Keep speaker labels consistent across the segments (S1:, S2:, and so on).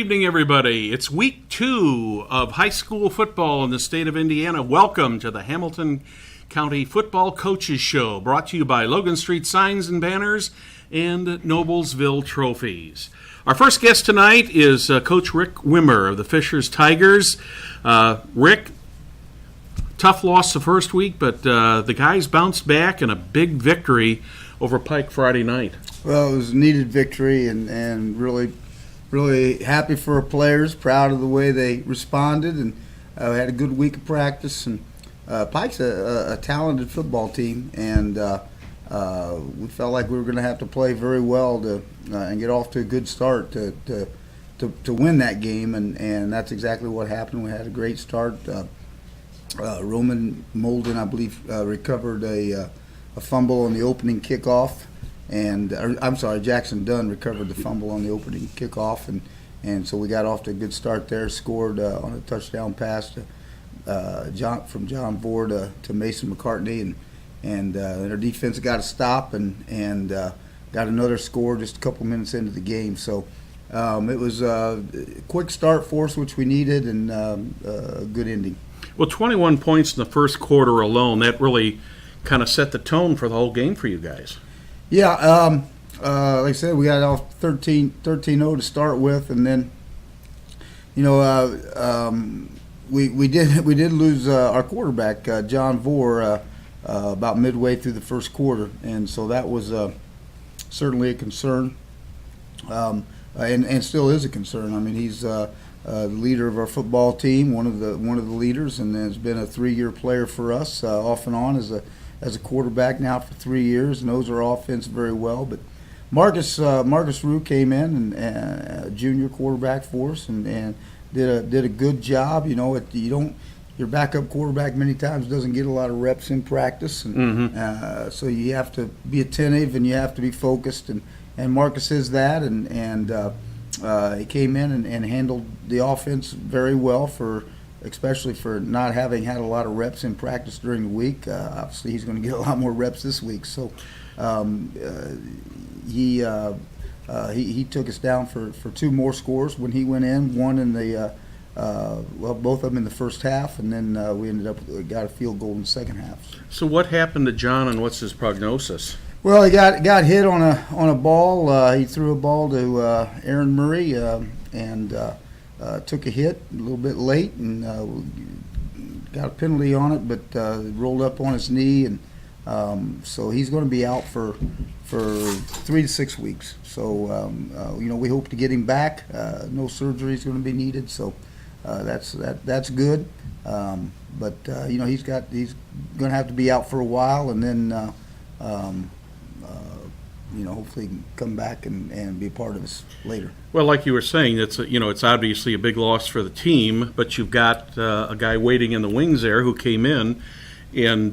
S1: evening, everybody. It's week 2 of high school football in the state of Indiana. Welcome to the Hamilton County Football Coaches Show, brought to you by Logan Street Signs and Banners and Noblesville Trophies. Our first guest tonight is Coach Rick Wimmer of the Fishers Tigers. Rick, tough loss the first week, but the guys bounced back in a big victory over Pike Friday night.
S2: Well, it was a needed victory and really happy for our players, proud of the way they responded, and we had a good week of practice. And Pike's a talented football team, and we felt like we were going to have to play very well and get off to a good start to win that game, and that's exactly what happened. We had a great start. Roman Molden, I believe, recovered a fumble on the opening kickoff. Jackson Dunn recovered the fumble on the opening kickoff, and so we got off to a good start there. Scored on a touchdown pass from John Vore to Mason McCartney, and our defense got a stop and got another score just a couple minutes into the game. So it was a quick start for us, which we needed, and a good ending.
S1: Well, 21 points in the first quarter alone, that really kind of set the tone for the whole game for you guys.
S2: Yeah, like I said, we got off 13-0 to start with, and then, we did lose our quarterback, John Vore, about midway through the first quarter, and so that was certainly a concern, and still is a concern. I mean, he's the leader of our football team, one of the leaders, and has been a 3-year player for us, off and on as a quarterback now for 3 years, knows our offense very well. But Marcus Rue came in, and a junior quarterback for us, and did a good job. Your backup quarterback many times doesn't get a lot of reps in practice, and so you have to be attentive and you have to be focused. And Marcus is that, and he came in and handled the offense very well especially for not having had a lot of reps in practice during the week. Obviously, he's going to get a lot more reps this week. So he took us down for 2 more scores when he went in. One in the both of them in the first half, and then we ended up got a field goal in the second half.
S1: So what happened to John, and what's his prognosis?
S2: Well, he got hit on a ball. He threw a ball to Aaron Murray and took a hit a little bit late and got a penalty on it, but rolled up on his knee, and so he's going to be out for 3 to 6 weeks. So we hope to get him back. No surgery is going to be needed, so that's good. But he's going to have to be out for a while, and then hopefully he can come back and be a part of us later.
S1: Well, like you were saying, it's obviously a big loss for the team, but you've got a guy waiting in the wings there who came in and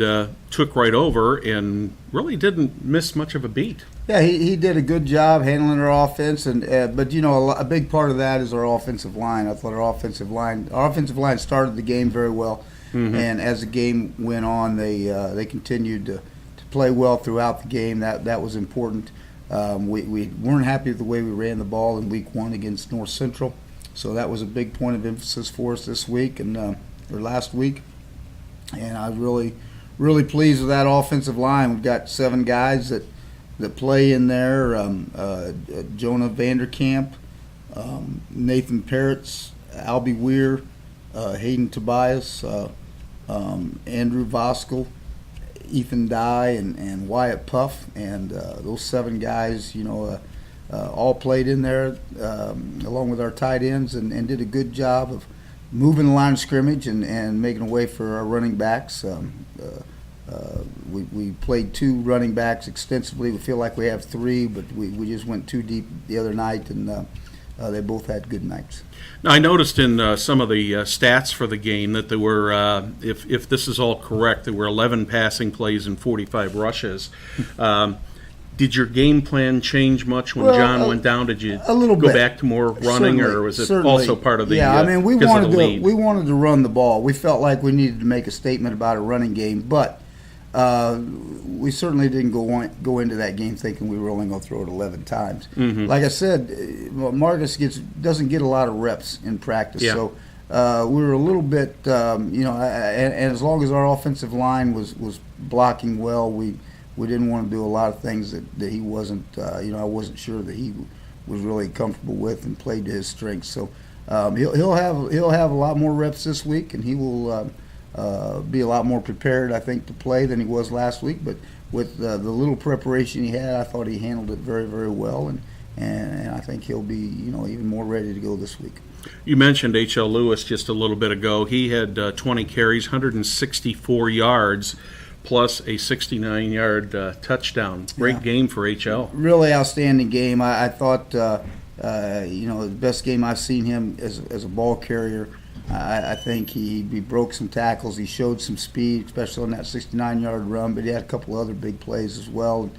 S1: took right over and really didn't miss much of a beat.
S2: Yeah, he did a good job handling our offense, but a big part of that is our offensive line. I thought our offensive line started the game very well, and as the game went on, they continued to play well throughout the game. That was important. We weren't happy with the way we ran the ball in week 1 against North Central, so that was a big point of emphasis for us this week or last week. And I was really pleased with that offensive line. We've got 7 guys that play in there: Jonah Vanderkamp, Nathan Peretz, Albie Weir, Hayden Tobias, Andrew Voskel, Ethan Dye, and Wyatt Puff, and those 7 guys, all played in there along with our tight ends, and did a good job of moving the line of scrimmage and making a way for our running backs. We played 2 running backs extensively. We feel like we have 3, but we just went too deep the other night, and they both had good nights.
S1: Now, I noticed in some of the stats for the game that there were, if this is all correct, there were 11 passing plays and 45 rushes. Did your game plan change much when John went down? Did you go back to more running, or was it also part of the
S2: we wanted to run the ball. We felt like we needed to make a statement about a running game, but we certainly didn't go into that game thinking we were only going to throw it 11 times. Like I said, Marcus doesn't get a lot of reps in practice, so we were a little bit, and as long as our offensive line was blocking well, we didn't want to do a lot of things that he wasn't, I wasn't sure that he was really comfortable with and played to his strengths. So he'll have a lot more reps this week, and he will be a lot more prepared, I think, to play than he was last week. But with the little preparation he had, I thought he handled it very, very well, and I think he'll be, even more ready to go this week.
S1: You mentioned H.L. Lewis just a little bit ago. He had 20 carries, 164 yards, plus a 69-yard touchdown. Great game for H.L.
S2: Really outstanding game. I thought, the best game I've seen him as a ball carrier. I think he broke some tackles. He showed some speed, especially on that 69-yard run, but he had a couple other big plays as well.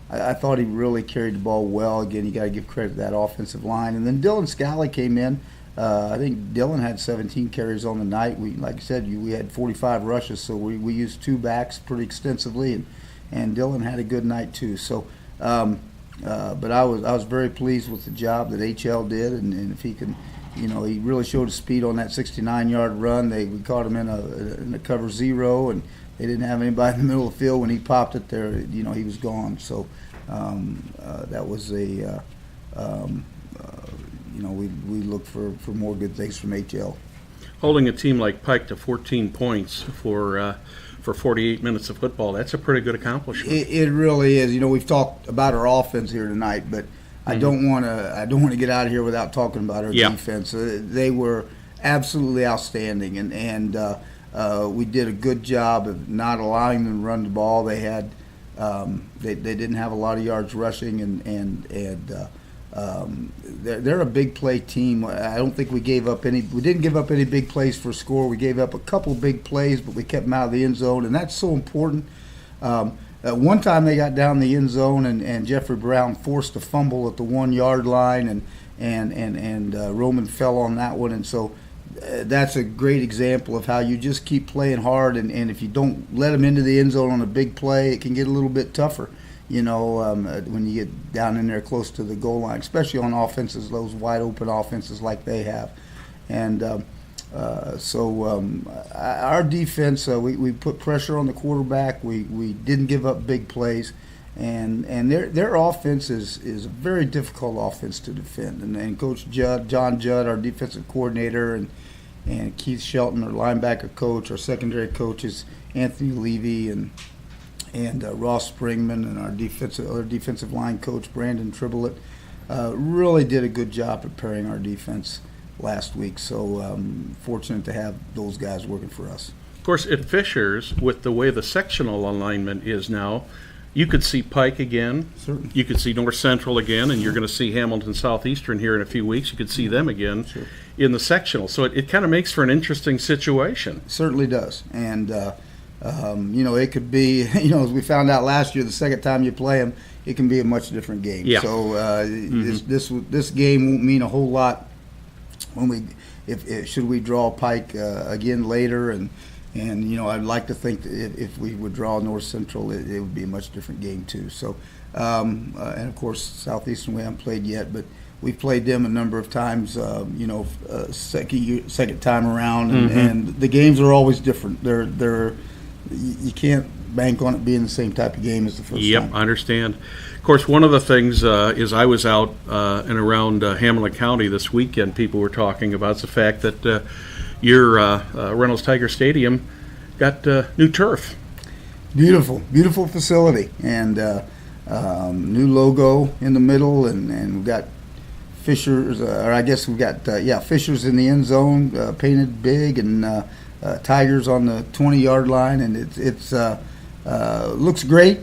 S2: I thought he really carried the ball well. Again, you got to give credit to that offensive line. And then Dylan Scally came in. I think Dylan had 17 carries on the night. Like I said, we had 45 rushes, so we used two backs pretty extensively, and Dylan had a good night too. So, but I was very pleased with the job that HL did, and if he can, he really showed his speed on that 69-yard run. We caught him in a cover zero, and they didn't have anybody in the middle of the field. When he popped it there, he was gone. So that was we look for more good things from HL.
S1: Holding a team like Pike to 14 points for 48 minutes of football, that's a pretty good accomplishment.
S2: It really is. We've talked about our offense here tonight, but I don't want to get out of here without talking about our defense. They were absolutely outstanding, and we did a good job of not allowing them to run the ball. They had they didn't have a lot of yards rushing, and they're a big play team. I don't think we gave up any. We didn't give up any big plays for a score. We gave up a couple big plays, but we kept them out of the end zone, and that's so important. One time they got down the end zone, and Jeffrey Brown forced a fumble at the 1-yard line, and Roman fell on that one, and so that's a great example of how you just keep playing hard, and if you don't let them into the end zone on a big play, it can get a little bit tougher. When you get down in there close to the goal line, especially on offenses, those wide open offenses like they have, and our defense, we put pressure on the quarterback. We didn't give up big plays, and their offense is a very difficult offense to defend. And Coach John Judd, our defensive coordinator, and Keith Shelton, our linebacker coach, our secondary coaches, Anthony Levy and Ross Springman, and our defensive line coach Brandon Triblett, really did a good job preparing our defense last week. So fortunate to have those guys working for us.
S1: Of course, at Fishers, with the way the sectional alignment is now, you could see Pike again.
S2: Certainly.
S1: You could see North Central again, and you're going to see Hamilton Southeastern here in a few weeks. You could see them again in the sectional. So it kind of makes for an interesting situation.
S2: It certainly does. And, it could be, as we found out last year, the second time you play them, it can be a much different game.
S1: Yeah.
S2: So this game won't mean a whole lot when should we draw Pike again later, and I'd like to think that if we would draw North Central, it would be a much different game too. So and of course Southeastern we haven't played yet, but we've played them a number of times. Second time around, and the games are always different. You can't bank on it being the same type of game as the first time.
S1: Yep, I understand. Of course, one of the things is I was out and around Hamilton County this weekend. People were talking about the fact that your Reynolds Tiger Stadium got new turf.
S2: Beautiful facility, and new logo in the middle, and we've got Fishers, or I guess we've got Fishers in the end zone, painted big, and Tigers on the 20-yard line, and it's looks great.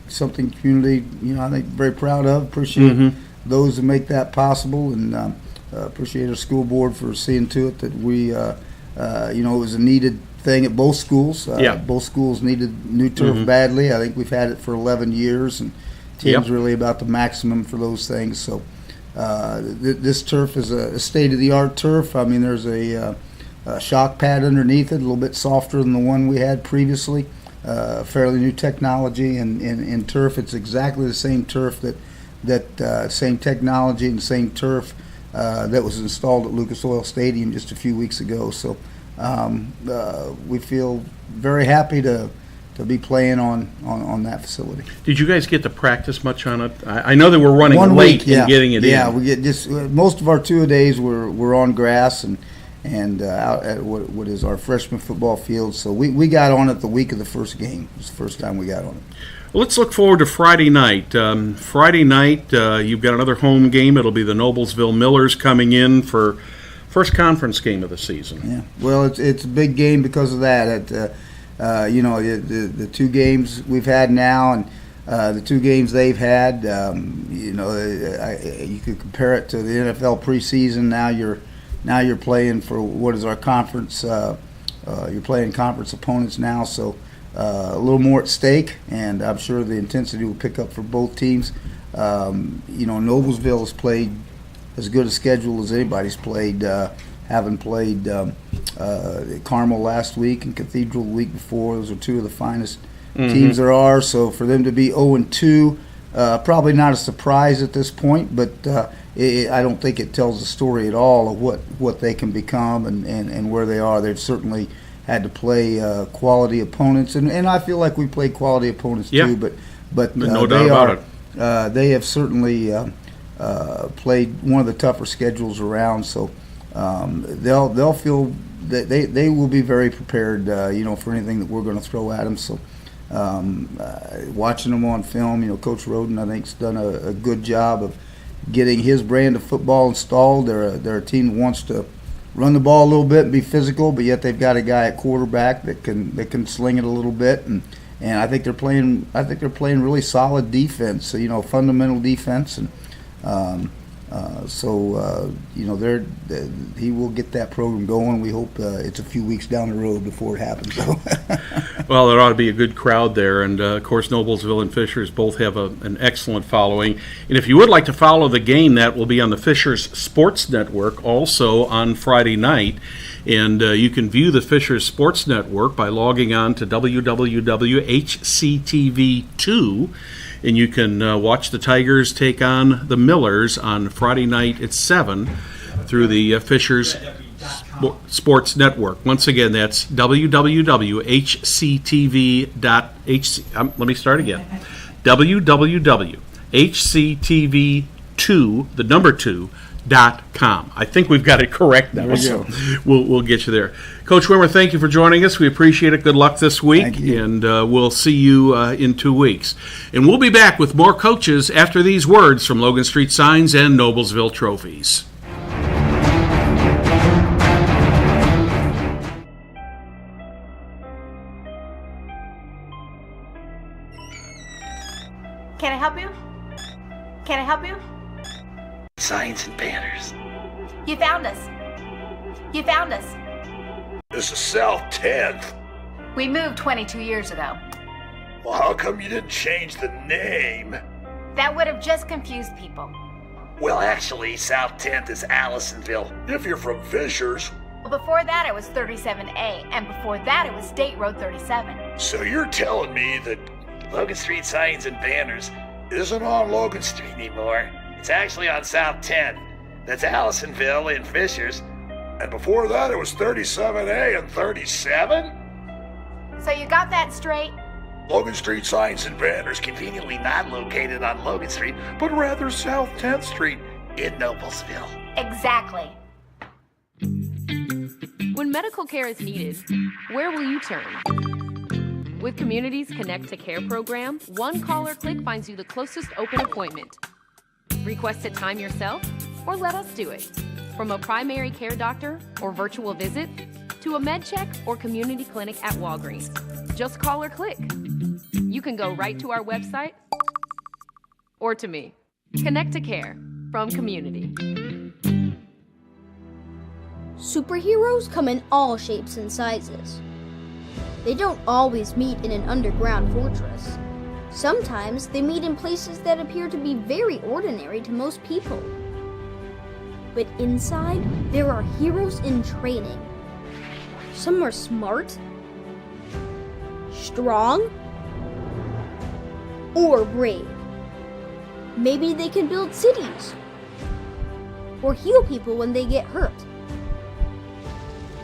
S2: Something community, I think very proud of. Appreciate those who make that possible, and appreciate our school board for seeing to it that we, it was a needed thing at both schools. Both schools needed new turf badly. I think we've had it for 11 years, and 10's really about the maximum for those things. So this turf is a state-of-the-art turf. I mean, there's a shock pad underneath it, a little bit softer than the one we had previously. Fairly new technology, and in turf, it's exactly the same turf that same technology and same turf that was installed at Lucas Oil Stadium just a few weeks ago. So we feel very happy to be playing on that facility.
S1: Did you guys get to practice much on it? I know that we're running
S2: 1
S1: late
S2: week, yeah.
S1: in getting it in.
S2: Yeah, we get just most of our two-a-days were on grass and out at what is our freshman football field. So we got on it the week of the first game. It was the first time we got on it.
S1: Well, let's look forward to Friday night. Friday night, you've got another home game. It'll be the Noblesville Millers coming in for first conference game of the season.
S2: Yeah, well, it's a big game because of that. The two games we've had now and the two games they've had, you could compare it to the NFL preseason. Now you're playing for what is our conference. You're playing conference opponents now, so a little more at stake, and I'm sure the intensity will pick up for both teams. Noblesville has played as good a schedule as anybody's played, having played Carmel last week and Cathedral the week before. Those are two of the finest teams there are. So for them to be 0-2, probably not a surprise at this point, but I don't think it tells the story at all of what they can become and where they are. They've certainly had to play quality opponents, and I feel like we played quality opponents too. But
S1: no doubt about it.
S2: They have certainly played one of the tougher schedules around, so they'll feel that they will be very prepared, for anything that we're going to throw at them. So watching them on film, Coach Roden, I think, has done a good job of getting his brand of football installed. They're a team that wants to run the ball a little bit and be physical, but yet they've got a guy at quarterback that can sling it a little bit, and I think they're playing really solid defense. So fundamental defense, and he will get that program going. We hope it's a few weeks down the road before it happens.
S1: Well, there ought to be a good crowd there, and of course Noblesville and Fishers both have an excellent following. And if you would like to follow the game, that will be on the Fishers Sports Network also on Friday night. And you can view the Fishers Sports Network by logging on to www.hctv2, and you can watch the Tigers take on the Millers on Friday night at 7 through the Fishers Sports Network. Once again, that's www.hctv.hc. Let me start again. www.hctv2, the number 2.com. I think we've got it correct now, so we'll get you there. Coach Wimmer, thank you for joining us. We appreciate it. Good luck this week,
S2: Thank you.
S1: and we'll see you in 2 weeks. And we'll be back with more coaches after these words from Logan Street Signs and Noblesville Trophies.
S3: Can I help you? Can I help you?
S4: Signs and banners.
S3: You found us. You found us.
S4: This is South 10th.
S3: We moved 22 years ago.
S4: Well, how come you didn't change the name?
S3: That would have just confused people.
S4: Well, actually, South 10th is Allisonville. If you're from Fishers.
S3: Well, before that it was 37A, and before that it was State Road 37.
S4: So you're telling me that Logan Street Signs and Banners isn't on Logan Street anymore? It's actually on South 10th. That's Allisonville in Fishers. And before that, it was 37A and 37?
S3: So you got that straight?
S4: Logan Street Signs and Banners, conveniently not located on Logan Street, but rather South 10th Street in Noblesville.
S3: Exactly.
S5: When medical care is needed, where will you turn? With Community's Connect to Care program, one call or click finds you the closest open appointment. Request a time yourself, or let us do it. From a primary care doctor or virtual visit, to a med check or community clinic at Walgreens. Just call or click. You can go right to our website or to me. Connect to Care from Community.
S6: Superheroes come in all shapes and sizes. They don't always meet in an underground fortress. Sometimes they meet in places that appear to be very ordinary to most people. But inside, there are heroes in training. Some are smart, strong, or brave. Maybe they can build cities or heal people when they get hurt.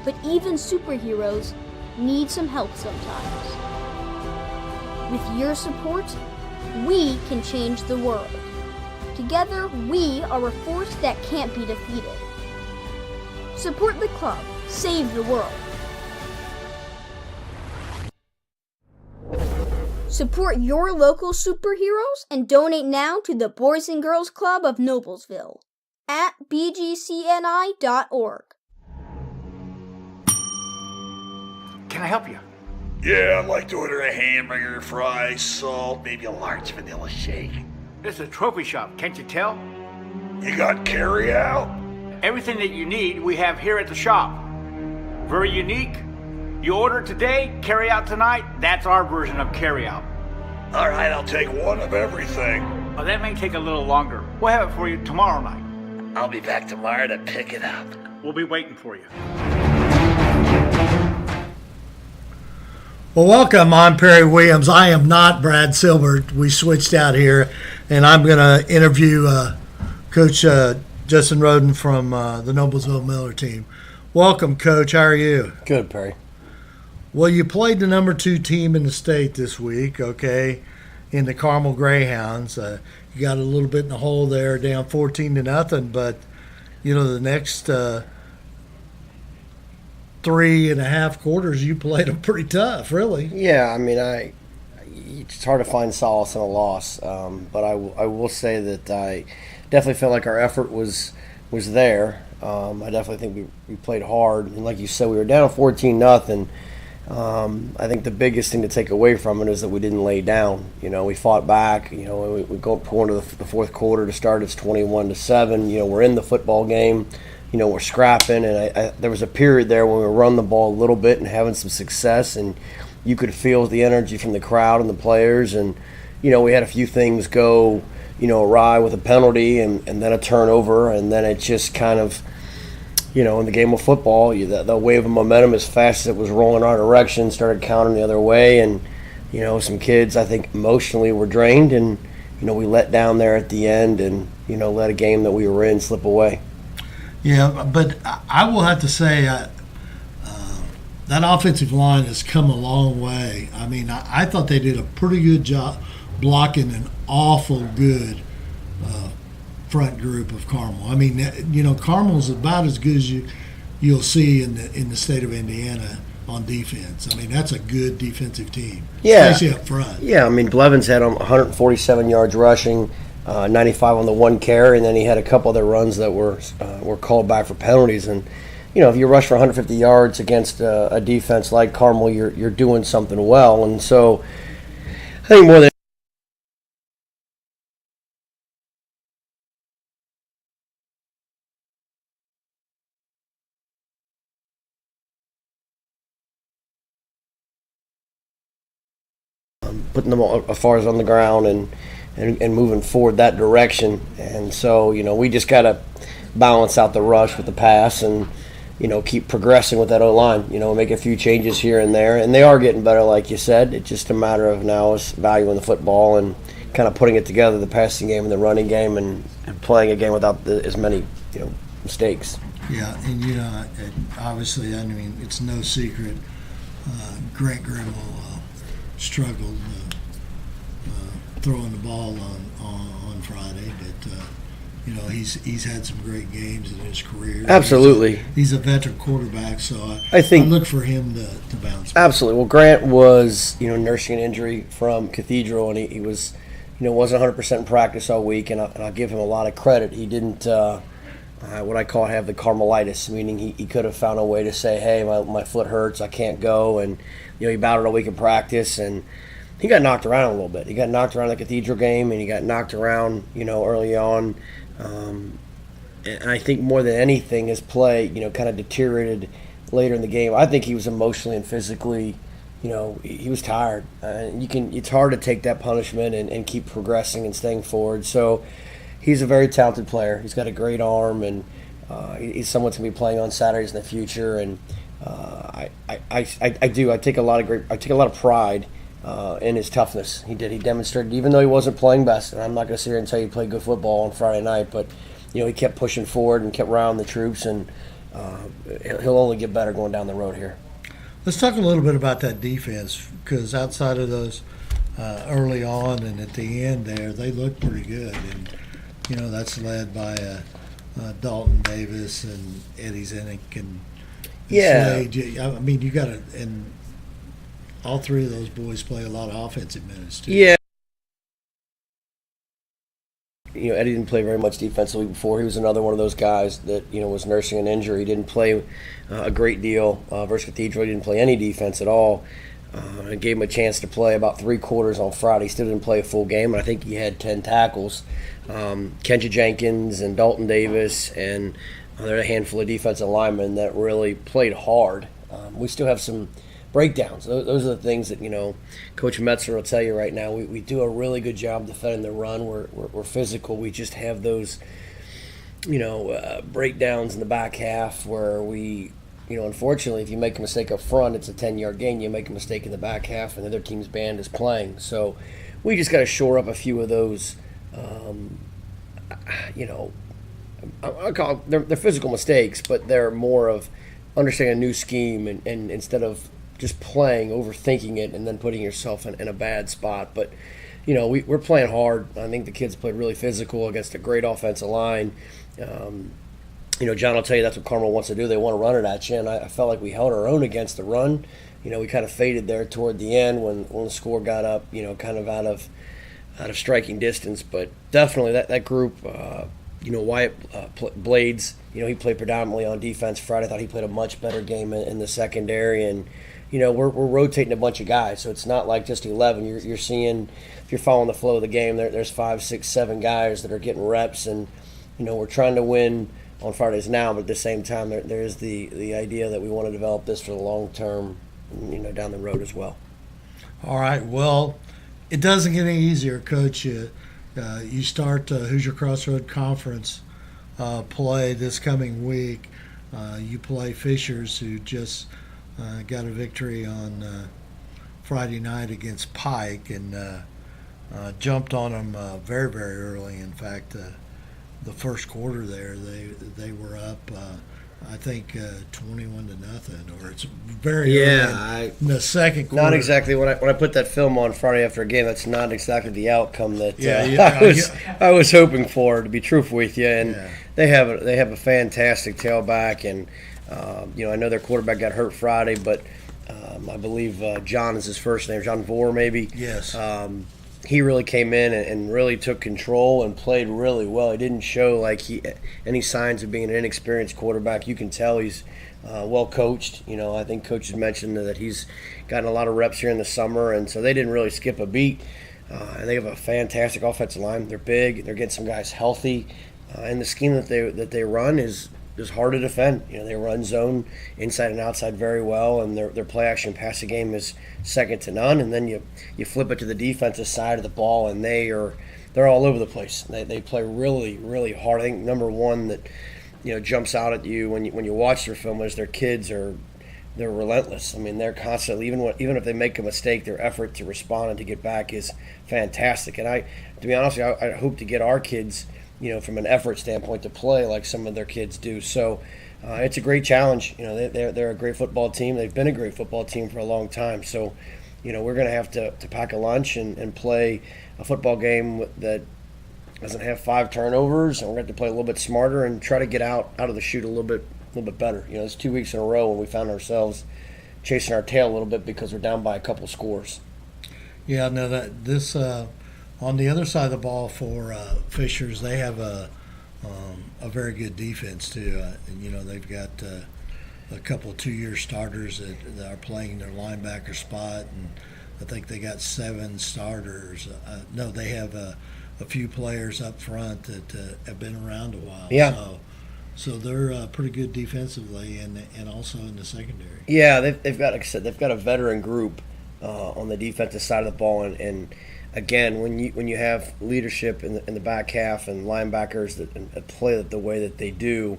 S6: But even superheroes need some help sometimes. With your support, we can change the world. Together, we are a force that can't be defeated. Support the club. Save the world. Support your local superheroes and donate now to the Boys and Girls Club of Noblesville at bgcni.org.
S7: Can I help you?
S4: Yeah, I'd like to order a hamburger, fries, salt, maybe a large vanilla shake.
S7: This is a trophy shop, can't you tell?
S4: You got carry out?
S7: Everything that you need, we have here at the shop. Very unique. You order today, carry out tonight. That's our version of carry out.
S4: All right, I'll take one of everything.
S7: Well, that may take a little longer. We'll have it for you tomorrow night.
S4: I'll be back tomorrow to pick it up.
S7: We'll be waiting for you.
S8: Well, welcome. I'm Perry Williams. I am not Brad Silbert. We switched out here, and I'm going to interview Coach Justin Roden from the Noblesville Miller team. Welcome, Coach. How are you?
S9: Good, Perry.
S8: Well, you played the number 2 team in the state this week, okay, in the Carmel Greyhounds. You got a little bit in the hole there, down 14-0, but, you know, the next 3.5 quarters, you played them pretty tough, really.
S9: Yeah, I mean, it's hard to find solace in a loss, but I will say that I definitely felt like our effort was there. I definitely think we played hard, and like you said, we were down 14-0. I think the biggest thing to take away from it is that we didn't lay down. You know, we fought back. You know, we go into the fourth quarter to start. It's 21-7. You know, we're in the football game. You know, we're scrapping, and there was a period there when we were running the ball a little bit and having some success, and you could feel the energy from the crowd and the players. And you know, we had a few things go, you know, awry with a penalty and then a turnover, and then it just kind of, you know, in the game of football, the wave of momentum, as fast as it was rolling our direction, started counting the other way. And, you know, some kids, I think, emotionally were drained. And, you know, we let down there at the end and, you know, let a game that we were in slip away.
S8: Yeah, but I will have to say that offensive line has come a long way. I mean, I thought they did a pretty good job blocking an awful good front group of Carmel. I mean, you know, Carmel's about as good as you'll see in the state of Indiana on defense. I mean, that's a good defensive team, especially up front.
S9: Yeah, I mean, Blevins had 147 yards rushing, 95 on the one carry, and then he had a couple other runs that were called back for penalties. And you know, if you rush for 150 yards against a defense like Carmel, you're doing something well. And so, I think more than putting them as far as on the ground and moving forward that direction. And so, you know, we just got to balance out the rush with the pass and, you know, keep progressing with that O-line, you know, make a few changes here and there. And they are getting better, like you said. It's just a matter of now is valuing the football and kind of putting it together, the passing game and the running game, and playing a game without as many, you know, mistakes.
S8: Yeah, and, you know, obviously, I mean, it's no secret Grant Grimmel struggled throwing the ball on Friday, but you know, he's had some great games in his career.
S9: Absolutely,
S8: he's a veteran quarterback, so
S9: I think
S8: I look for him to bounce back.
S9: Absolutely. Well, Grant was, you know, nursing an injury from Cathedral, and he was, you know, wasn't 100% in practice all week, and I'll give him a lot of credit. He didn't what I call have the Carmelitis, meaning he could have found a way to say, hey, my foot hurts, I can't go, and you know, he battled all week in practice, and he got knocked around a little bit. He got knocked around the Cathedral game, and he got knocked around, you know, early on. And I think more than anything, his play, you know, kind of deteriorated later in the game. I think he was emotionally and physically, you know, he was tired. It's hard to take that punishment and keep progressing and staying forward. So he's a very talented player. He's got a great arm, and he's someone to be playing on Saturdays in the future. And I do. I take a lot of pride in his toughness. He demonstrated, even though he wasn't playing best, and I'm not going to sit here and tell you he played good football on Friday night, but he kept pushing forward and kept rallying the troops, and he'll only get better going down the road here.
S8: Let's talk a little bit about that defense, because outside of those early on and at the end there, they look pretty good, and that's led by Dalton Davis and Eddie Zinnick and Slade. I mean, you got to, and all three of those boys play a lot of offensive minutes too.
S9: Yeah. Eddie didn't play very much defensively before. He was another one of those guys that was nursing an injury. He didn't play a great deal versus Cathedral. He didn't play any defense at all. I gave him a chance to play about 3 quarters on Friday. He still didn't play a full game, and I think he had 10 tackles. Kenja Jenkins and Dalton Davis, and there are a handful of defensive linemen that really played hard. We still have some breakdowns. Those are the things that Coach Metzler will tell you right now. We do a really good job defending the run. We're physical. We just have those breakdowns in the back half where we unfortunately, if you make a mistake up front, it's a 10-yard gain. You make a mistake in the back half, and the other team's band is playing. So we just got to shore up a few of those. I call them, they're physical mistakes, but they're more of understanding a new scheme and instead of just playing, overthinking it, and then putting yourself in a bad spot. But we're playing hard. I think the kids played really physical against a great offensive line. John will tell you that's what Carmel wants to do. They want to run it at you, and I felt like we held our own against the run. We kind of faded there toward the end when the score got up, kind of out of striking distance. But definitely that group, Wyatt Blades, he played predominantly on defense Friday. I thought he played a much better game in the secondary, and we're rotating a bunch of guys, so it's not like just 11. You're seeing, if you're following the flow of the game, there's 5, 6, 7 guys that are getting reps, and we're trying to win on Fridays now, but at the same time, there is the idea that we want to develop this for the long term, down the road as well.
S8: All right. Well, it doesn't get any easier, Coach. You start Hoosier Crossroad Conference play this coming week. You play Fishers, who just got a victory on Friday night against Pike, and jumped on them very, very early. In fact, the first quarter there, they were up, I think, 21-0, or it's very early in the second quarter.
S9: Not exactly. When I put that film on Friday after a game, that's not exactly the outcome that I was hoping for, to be truthful with you. And they have a fantastic tailback, and I know their quarterback got hurt Friday, but I believe John is his first name, John Vore maybe.
S8: Yes.
S9: He really came in and really took control and played really well. He didn't show like any signs of being an inexperienced quarterback. You can tell he's well coached. I think Coach has mentioned that he's gotten a lot of reps here in the summer, and so they didn't really skip a beat. And they have a fantastic offensive line. They're big. They're getting some guys healthy, and the scheme that they run is hard to defend. They run zone inside and outside very well, and their play action passing game is second to none. And then you flip it to the defensive side of the ball, and they're all over the place. They play really, really hard. I think number one that jumps out at you when you watch their film is their kids they're relentless. I mean, they're constantly, even if they make a mistake, their effort to respond and to get back is fantastic. And to be honest with you, I hope to get our kids, from an effort standpoint, to play like some of their kids do. So it's a great challenge. They're a great football team. They've been a great football team for a long time. So, we're going to have to pack a lunch and play a football game that doesn't have 5 turnovers, and we're going to have to play a little bit smarter and try to get out of the chute a little bit better. It's 2 weeks in a row when we found ourselves chasing our tail a little bit because we're down by a couple scores.
S8: Yeah, no, this on the other side of the ball for Fishers, they have a very good defense too. And they've got a couple 2-year starters that are playing their linebacker spot, and I think they got 7 starters. No, they have a few players up front that have been around a while.
S9: Yeah.
S8: So they're pretty good defensively and also in the secondary.
S9: Yeah, they've got, like I said, they've got a veteran group on the defensive side of the ball, and again, when you have leadership in the back half and linebackers that play the way that they do,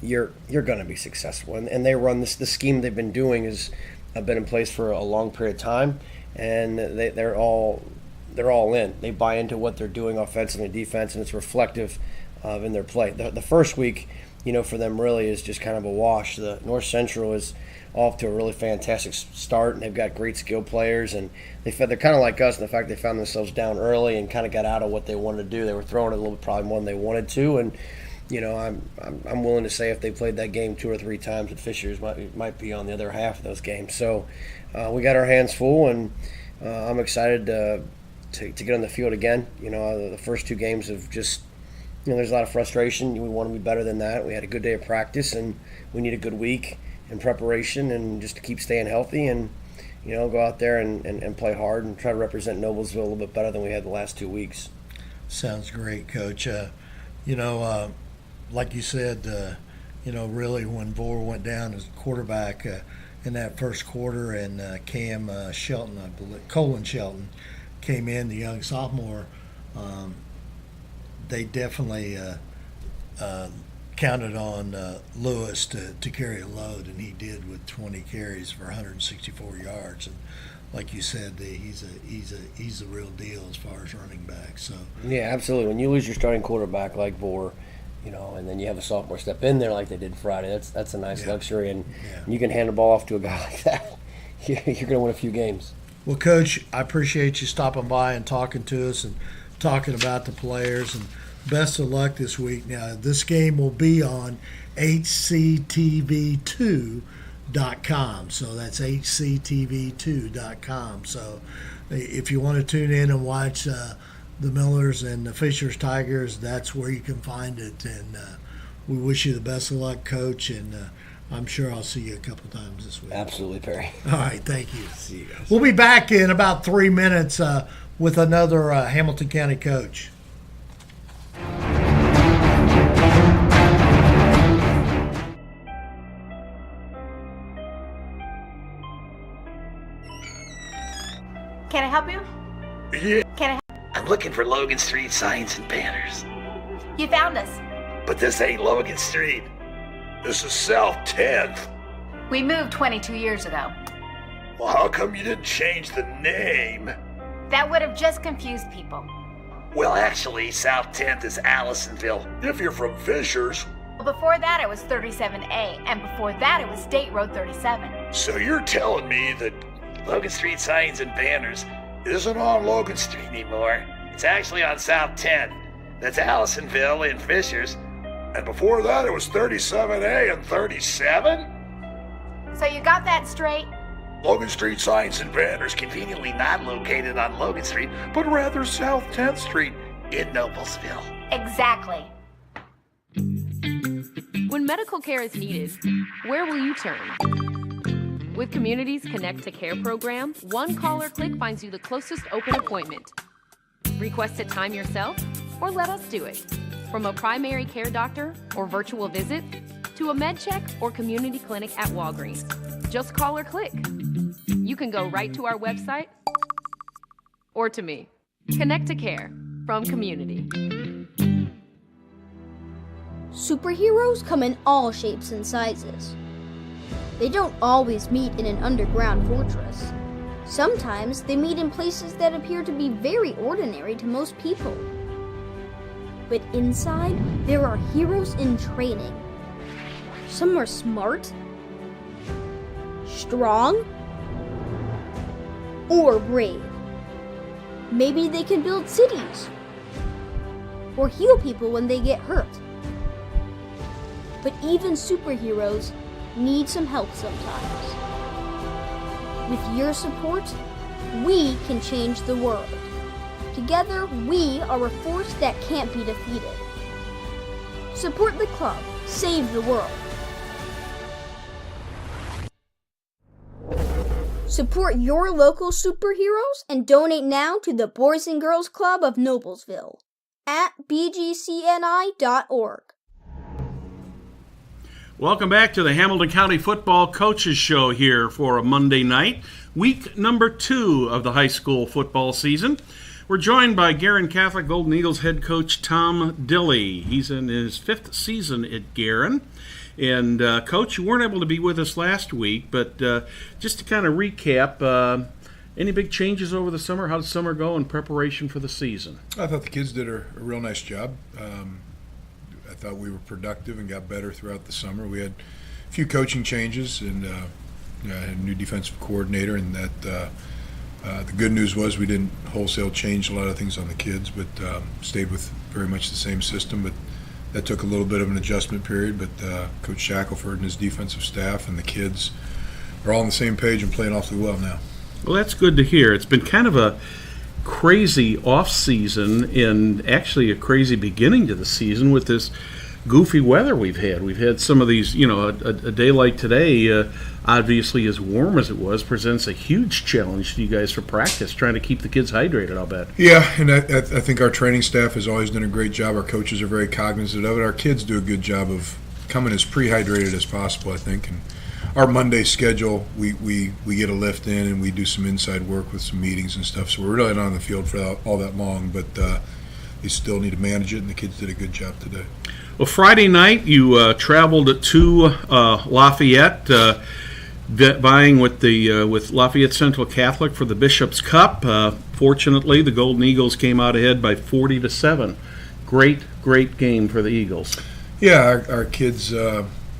S9: you're going to be successful. And they run this. The scheme they've been doing has been in place for a long period of time, and they're all in. They buy into what they're doing offensively and defense, and it's reflective in their play. The first week, for them really is just kind of a wash. The North Central is off to a really fantastic start, and they've got great skill players, and they're kind of like us in the fact they found themselves down early and kind of got out of what they wanted to do. They were throwing it a little bit probably more than they wanted to, and I'm willing to say if they played that game 2 or 3 times, that Fishers might be on the other half of those games. So we got our hands full, and I'm excited to get on the field again. The first 2 games have just, there's a lot of frustration. We want to be better than that. We had a good day of practice, and we need a good week in preparation, and just to keep staying healthy, and go out there and play hard and try to represent Noblesville a little bit better than we had the last 2 weeks.
S8: Sounds great, Coach. Like you said, really when Vore went down as quarterback in that first quarter, and Cam Shelton, I believe, Colin Shelton, came in, the young sophomore, they definitely counted on Lewis to carry a load, and he did with 20 carries for 164 yards. And like you said, he's a real deal as far as running back. So
S9: yeah, absolutely. When you lose your starting quarterback like Vore, and then you have a sophomore step in there like they did Friday, that's a nice luxury, and you can hand the ball off to a guy like that. You're going to win a few games.
S8: Well, Coach, I appreciate you stopping by and talking to us and talking about the players, and best of luck this week. Now, this game will be on hctv2.com, so that's hctv2.com. So if you want to tune in and watch the Millers and the Fishers Tigers, that's where you can find it. And we wish you the best of luck, Coach, and I'm sure I'll see you a couple times this week.
S9: Absolutely, Perry.
S8: All right, thank you.
S9: See you guys.
S8: We'll be back in about 3 minutes with another Hamilton County coach.
S3: Can I help you?
S4: Yeah.
S3: Can I?
S4: I'm looking for Logan Street signs and banners.
S3: You found us.
S4: But this ain't Logan Street. This is South 10th.
S3: We moved 22 years ago.
S4: Well, how come you didn't change the name?
S3: That would have just confused people.
S4: Well, actually, South 10th is Allisonville. If you're from Fishers.
S3: Well, before that it was 37A, and before that it was State Road 37.
S4: So you're telling me that Logan Street signs and banners isn't on Logan Street anymore? It's actually on South 10th. That's Allisonville in Fishers. And before that it was 37A and 37?
S3: So you got that straight?
S4: Logan Street signs and banners conveniently not located on Logan Street, but rather South 10th Street in Noblesville.
S3: Exactly.
S5: When medical care is needed, where will you turn? With Community's Connect to Care program, one call or click finds you the closest open appointment. Request a time yourself, or let us do it. From a primary care doctor or virtual visit, to a med check or community clinic at Walgreens. Just call or click. You can go right to our website or to me. Connect to Care from Community.
S6: Superheroes come in all shapes and sizes. They don't always meet in an underground fortress. Sometimes they meet in places that appear to be very ordinary to most people. But inside, there are heroes in training. Some are smart, strong, or brave. Maybe they can build cities, or heal people when they get hurt. But even superheroes need some help sometimes. With your support, we can change the world. Together, we are a force that can't be defeated. Support the club. Save the world. Support your local superheroes and donate now to the Boys and Girls Club of Noblesville at bgcni.org.
S1: Welcome back to the Hamilton County Football Coaches Show here for a Monday night, week number 2 of the high school football season. We're joined by Guerin Catholic Golden Eagles head coach Tom Dilley. He's in his 5th season at Guerin. And, Coach, you weren't able to be with us last week, but just to kind of recap, any big changes over the summer? How did summer go in preparation for the season?
S10: I thought the kids did a real nice job. I thought we were productive and got better throughout the summer. We had a few coaching changes and had a new defensive coordinator, and that the good news was we didn't wholesale change a lot of things on the kids, but stayed with very much the same system. But that took a little bit of an adjustment period. But Coach Shackelford and his defensive staff and the kids are all on the same page and playing awfully well now.
S1: Well, that's good to hear. It's been kind of a crazy off season and actually a crazy beginning to the season with this goofy weather we've had. We've had some of these, a day like today, obviously as warm as it was, presents a huge challenge to you guys for practice, trying to keep the kids hydrated, I'll bet.
S10: Yeah, and I think our training staff has always done a great job. Our coaches are very cognizant of it. Our kids do a good job of coming as pre-hydrated as possible, I think. And our Monday schedule, we get a lift in and we do some inside work with some meetings and stuff. So we're really not on the field for all that long, but they still need to manage it, and the kids did a good job today.
S1: Well, Friday night you traveled to Lafayette, vying with Lafayette Central Catholic for the Bishop's Cup. Fortunately, the Golden Eagles came out ahead by 40-7. Great game for the Eagles.
S10: Yeah, our kids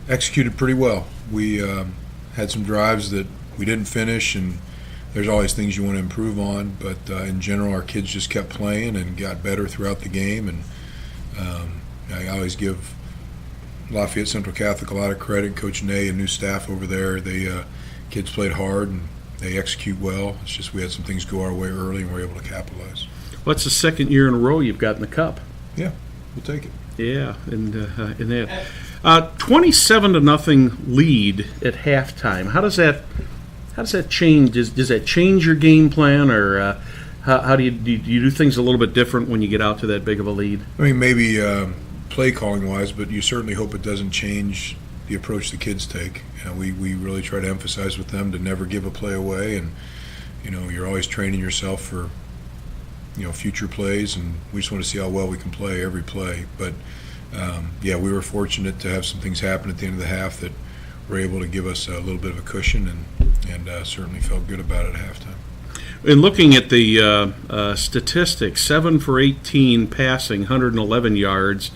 S10: executed pretty well. We had some drives that we didn't finish, and there's always things you want to improve on. But in general, our kids just kept playing and got better throughout the game. And I always give Lafayette Central Catholic a lot of credit. Coach Ney and new staff over there, they kids played hard and they execute well. It's just we had some things go our way early and we're able to capitalize.
S1: Well, it's the second year in a row you've gotten the cup.
S10: Yeah, we'll take it.
S1: Yeah, and that 27-0 lead at halftime. How does that change? Does that change your game plan, or how do you do things a little bit different when you get out to that big of a lead?
S10: I mean, maybe play calling wise, but you certainly hope it doesn't change the approach the kids take. We really try to emphasize with them to never give a play away, and you're always training yourself for future plays, and we just want to see how well we can play every play. But we were fortunate to have some things happen at the end of the half that were able to give us a little bit of a cushion, and certainly felt good about it at halftime.
S1: In looking at the statistics, 7 for 18 passing, 111 yards,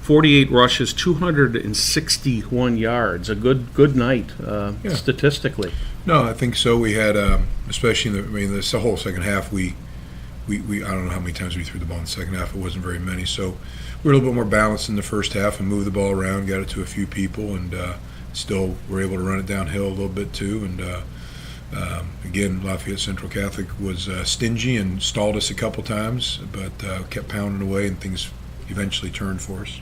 S1: 48 rushes, 261 yards. A good night statistically.
S10: No, I think so. We had, especially the whole second half, we I don't know how many times we threw the ball in the second half. It wasn't very many. So we were a little bit more balanced in the first half and moved the ball around, got it to a few people, and still were able to run it downhill a little bit too. And again, Lafayette Central Catholic was stingy and stalled us a couple times, but kept pounding away, and things eventually turned for us.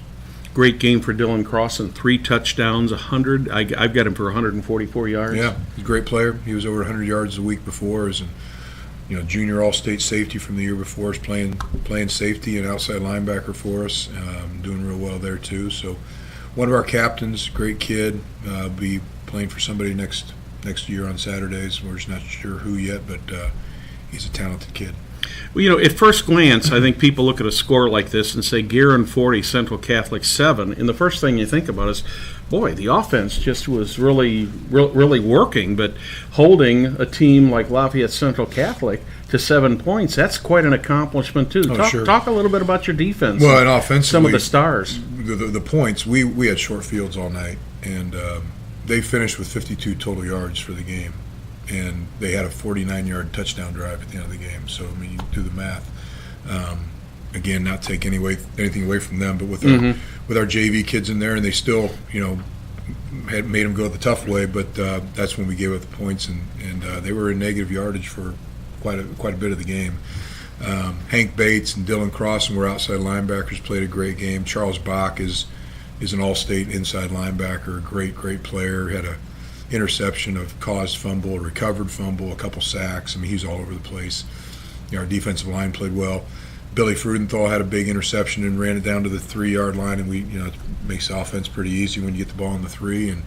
S1: Great game for Dylan Crossan, 3 touchdowns, 100. I've got him for 144 yards.
S10: Yeah, he's a great player. He was over 100 yards the week before, as junior all-state safety from the year before, is playing safety and outside linebacker for us, doing real well there too. So one of our captains, great kid, be playing for somebody next year on Saturdays. We're just not sure who yet, but he's a talented kid.
S1: Well, at first glance, I think people look at a score like this and say Guerin 40, Central Catholic 7, and the first thing you think about is, boy, the offense just was really working, but holding a team like Lafayette Central Catholic to 7 points, that's quite an accomplishment too. Talk a little bit about your defense.
S10: Well, and offensively,
S1: some of the stars.
S10: The points, we had short fields all night, and they finished with 52 total yards for the game. And they had a 49-yard touchdown drive at the end of the game. So, I mean, you do the math. Again, not take anything away from them, but with our JV kids in there, and they still, had made them go the tough way. But that's when we gave up the points, and they were in negative yardage for quite a bit of the game. Hank Bates and Dylan Crossan were outside linebackers, played a great game. Charles Bach is an all-state inside linebacker, a great player. Had a interception, of caused fumble, a recovered fumble, a couple sacks. I mean, he's all over the place. Our defensive line played well. Billy Frudenthal had a big interception and ran it down to the 3-yard line, and it makes the offense pretty easy when you get the ball in the 3. And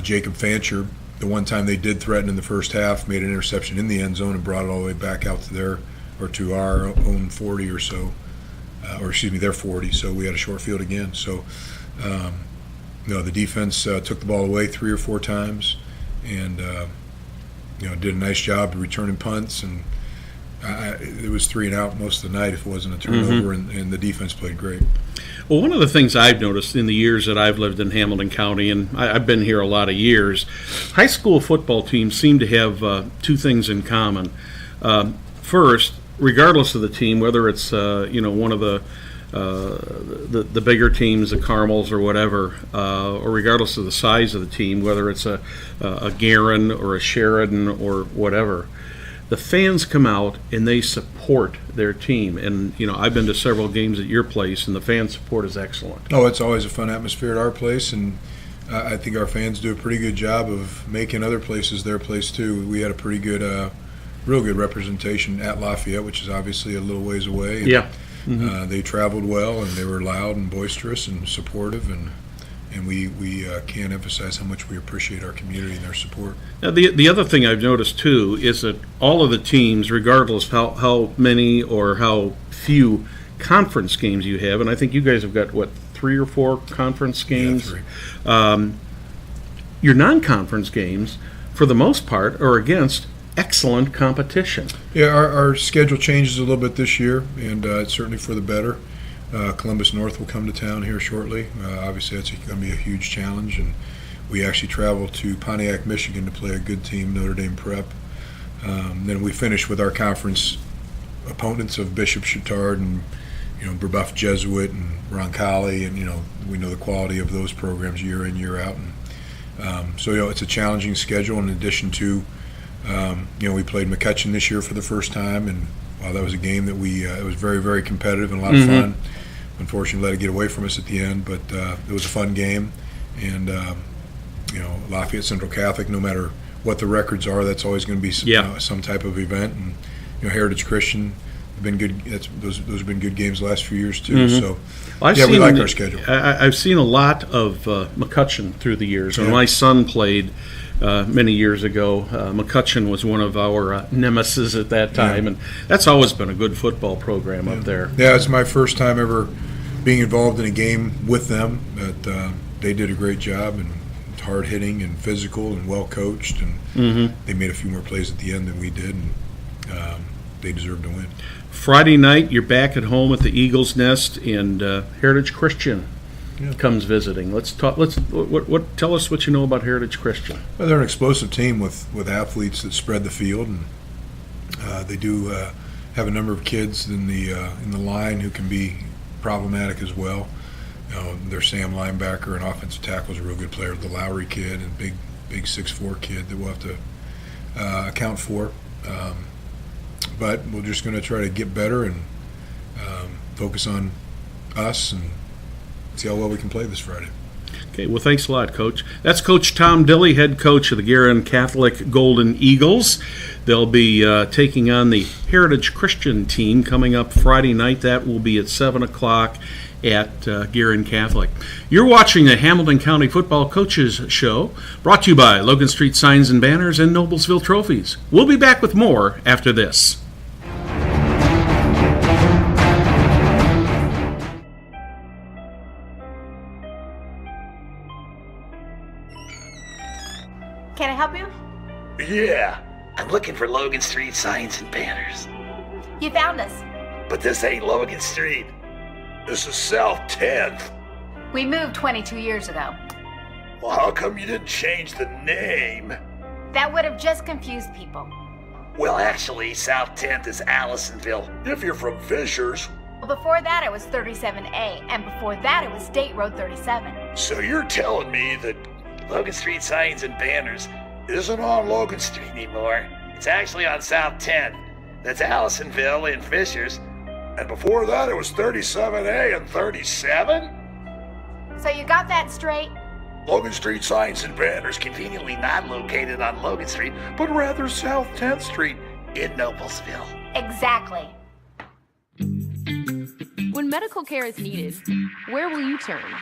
S10: Jacob Fancher, the one time they did threaten in the first half, made an interception in the end zone and brought it all the way back out to their or to our own 40 or so, or excuse me, their 40. So we had a short field again. So, the defense took the ball away 3 or 4 times, and did a nice job of returning punts, and it was 3 and out most of the night if it wasn't a turnover, and the defense played great.
S1: Well, one of the things I've noticed in the years that I've lived in Hamilton County, and I've been here a lot of years, high school football teams seem to have 2 things in common. First, regardless of the team, whether it's one of the bigger teams, the Carmels or whatever, or regardless of the size of the team, whether it's a Guerin or a Sheridan or whatever, the fans come out and they support their team. And I've been to several games at your place, and the fan support is excellent.
S10: Oh, it's always a fun atmosphere at our place, and I think our fans do a pretty good job of making other places their place too. We had a pretty good, real good representation at Lafayette, which is obviously a little ways away. And,
S1: yeah.
S10: They traveled well, and they were loud and boisterous and supportive, and we can't emphasize how much we appreciate our community and their support.
S1: Now, the other thing I've noticed too is that all of the teams, regardless of how many or how few conference games you have, and I think you guys have got 3 or 4 conference games.
S10: Yeah, 3.
S1: Your non-conference games, for the most part, are against excellent competition.
S10: Yeah, our schedule changes a little bit this year, and it's certainly for the better. Columbus North will come to town here shortly. Obviously, that's going to be a huge challenge, and we actually travel to Pontiac, Michigan to play a good team, Notre Dame Prep. Then we finish with our conference opponents of Bishop Chatard and Brebeuf Jesuit and Roncalli, and we know the quality of those programs year in, year out, and so it's a challenging schedule. In addition to we played McCutcheon this year for the first time, and while that was a game that it was very, very competitive and a lot of fun. Unfortunately, let it get away from us at the end, but it was a fun game. And Lafayette Central Catholic, no matter what the records are, that's always going to be some type of event. And Heritage Christian have been good. Those have been good games the last few years too. So we like our schedule.
S1: I've seen a lot of McCutcheon through the years. When my son played many years ago, McCutcheon was one of our nemesis at that time, and that's always been a good football program up there.
S10: Yeah, it's my first time ever being involved in a game with them. But they did a great job, and it's hard hitting and physical and well coached, and they made a few more plays at the end than we did, and they deserved to win.
S1: Friday night, you're back at home at the Eagles Nest, and Heritage Christian comes visiting. Let's talk. Tell us what you know about Heritage Christian.
S10: Well, they're an explosive team with athletes that spread the field, and they do have a number of kids in the line who can be problematic as well. Their Sam linebacker and offensive tackle is a real good player. The Lowry kid and big 6'4" kid that we'll have to account for. But we're just going to try to get better and focus on us and see how well we can play this Friday.
S1: Okay, well, thanks a lot, Coach. That's Coach Tom Dilley, head coach of the Guerin Catholic Golden Eagles. They'll be taking on the Heritage Christian team coming up Friday night. That will be at 7 o'clock at Guerin Catholic. You're watching the Hamilton County Football Coaches Show, brought to you by Logan Street Signs and Banners and Noblesville Trophies. We'll be back with more after this.
S3: Can I help you?
S4: Yeah, I'm looking for Logan Street Signs and Banners.
S3: You found us.
S4: But this ain't Logan Street. This is South 10th.
S3: We moved 22 years ago.
S4: Well, how come you didn't change the name?
S3: That would have just confused people.
S4: Well, actually, South 10th is Allisonville. If you're from Fishers.
S3: Well, before that it was 37A, and before that it was State Road 37.
S4: So you're telling me that Logan Street Signs and Banners isn't on Logan Street anymore. It's actually on South 10th. That's Allisonville and Fishers. And before that, it was 37A and 37?
S3: So you got that straight?
S4: Logan Street Signs and Banners conveniently not located on Logan Street, but rather South 10th Street in Noblesville.
S3: Exactly.
S5: When medical care is needed, where will you turn?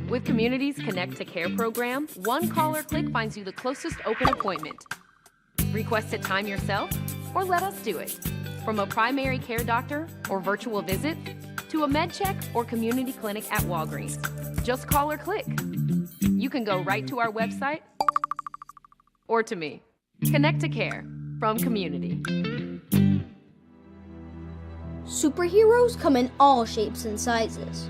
S5: With Communities Connect to Care program, one call or click finds you the closest open appointment. Request a time yourself or let us do it. From a primary care doctor or virtual visit to a med check or community clinic at Walgreens. Just call or click. You can go right to our website or to me. Connect to Care from Community.
S6: Superheroes come in all shapes and sizes.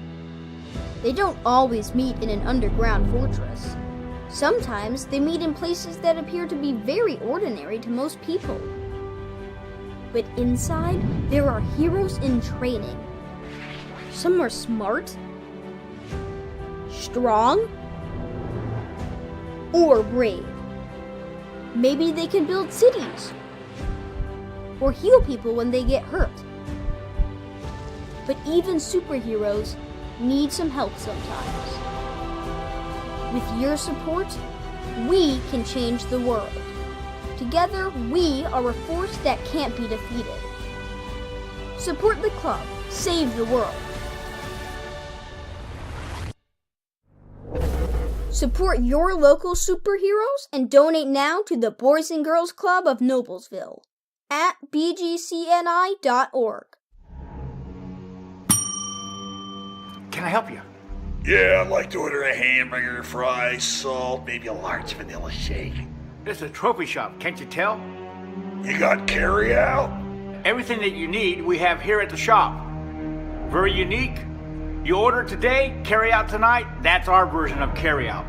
S6: They don't always meet in an underground fortress. Sometimes they meet in places that appear to be very ordinary to most people. But inside, there are heroes in training. Some are smart, strong, or brave. Maybe they can build cities or heal people when they get hurt. But even superheroes need some help sometimes. With your support, we can change the world. Together, we are a force that can't be defeated. Support the club. Save the world. Support your local superheroes and donate now to the Boys and Girls Club of Noblesville at bgcni.org.
S7: Can I help you?
S4: Yeah, I'd like to order a hamburger, fries, salt, maybe a large vanilla shake.
S7: This is a trophy shop, can't you tell?
S4: You got carry out?
S7: Everything that you need, we have here at the shop. Very unique. You order today, carry out tonight. That's our version of carry out.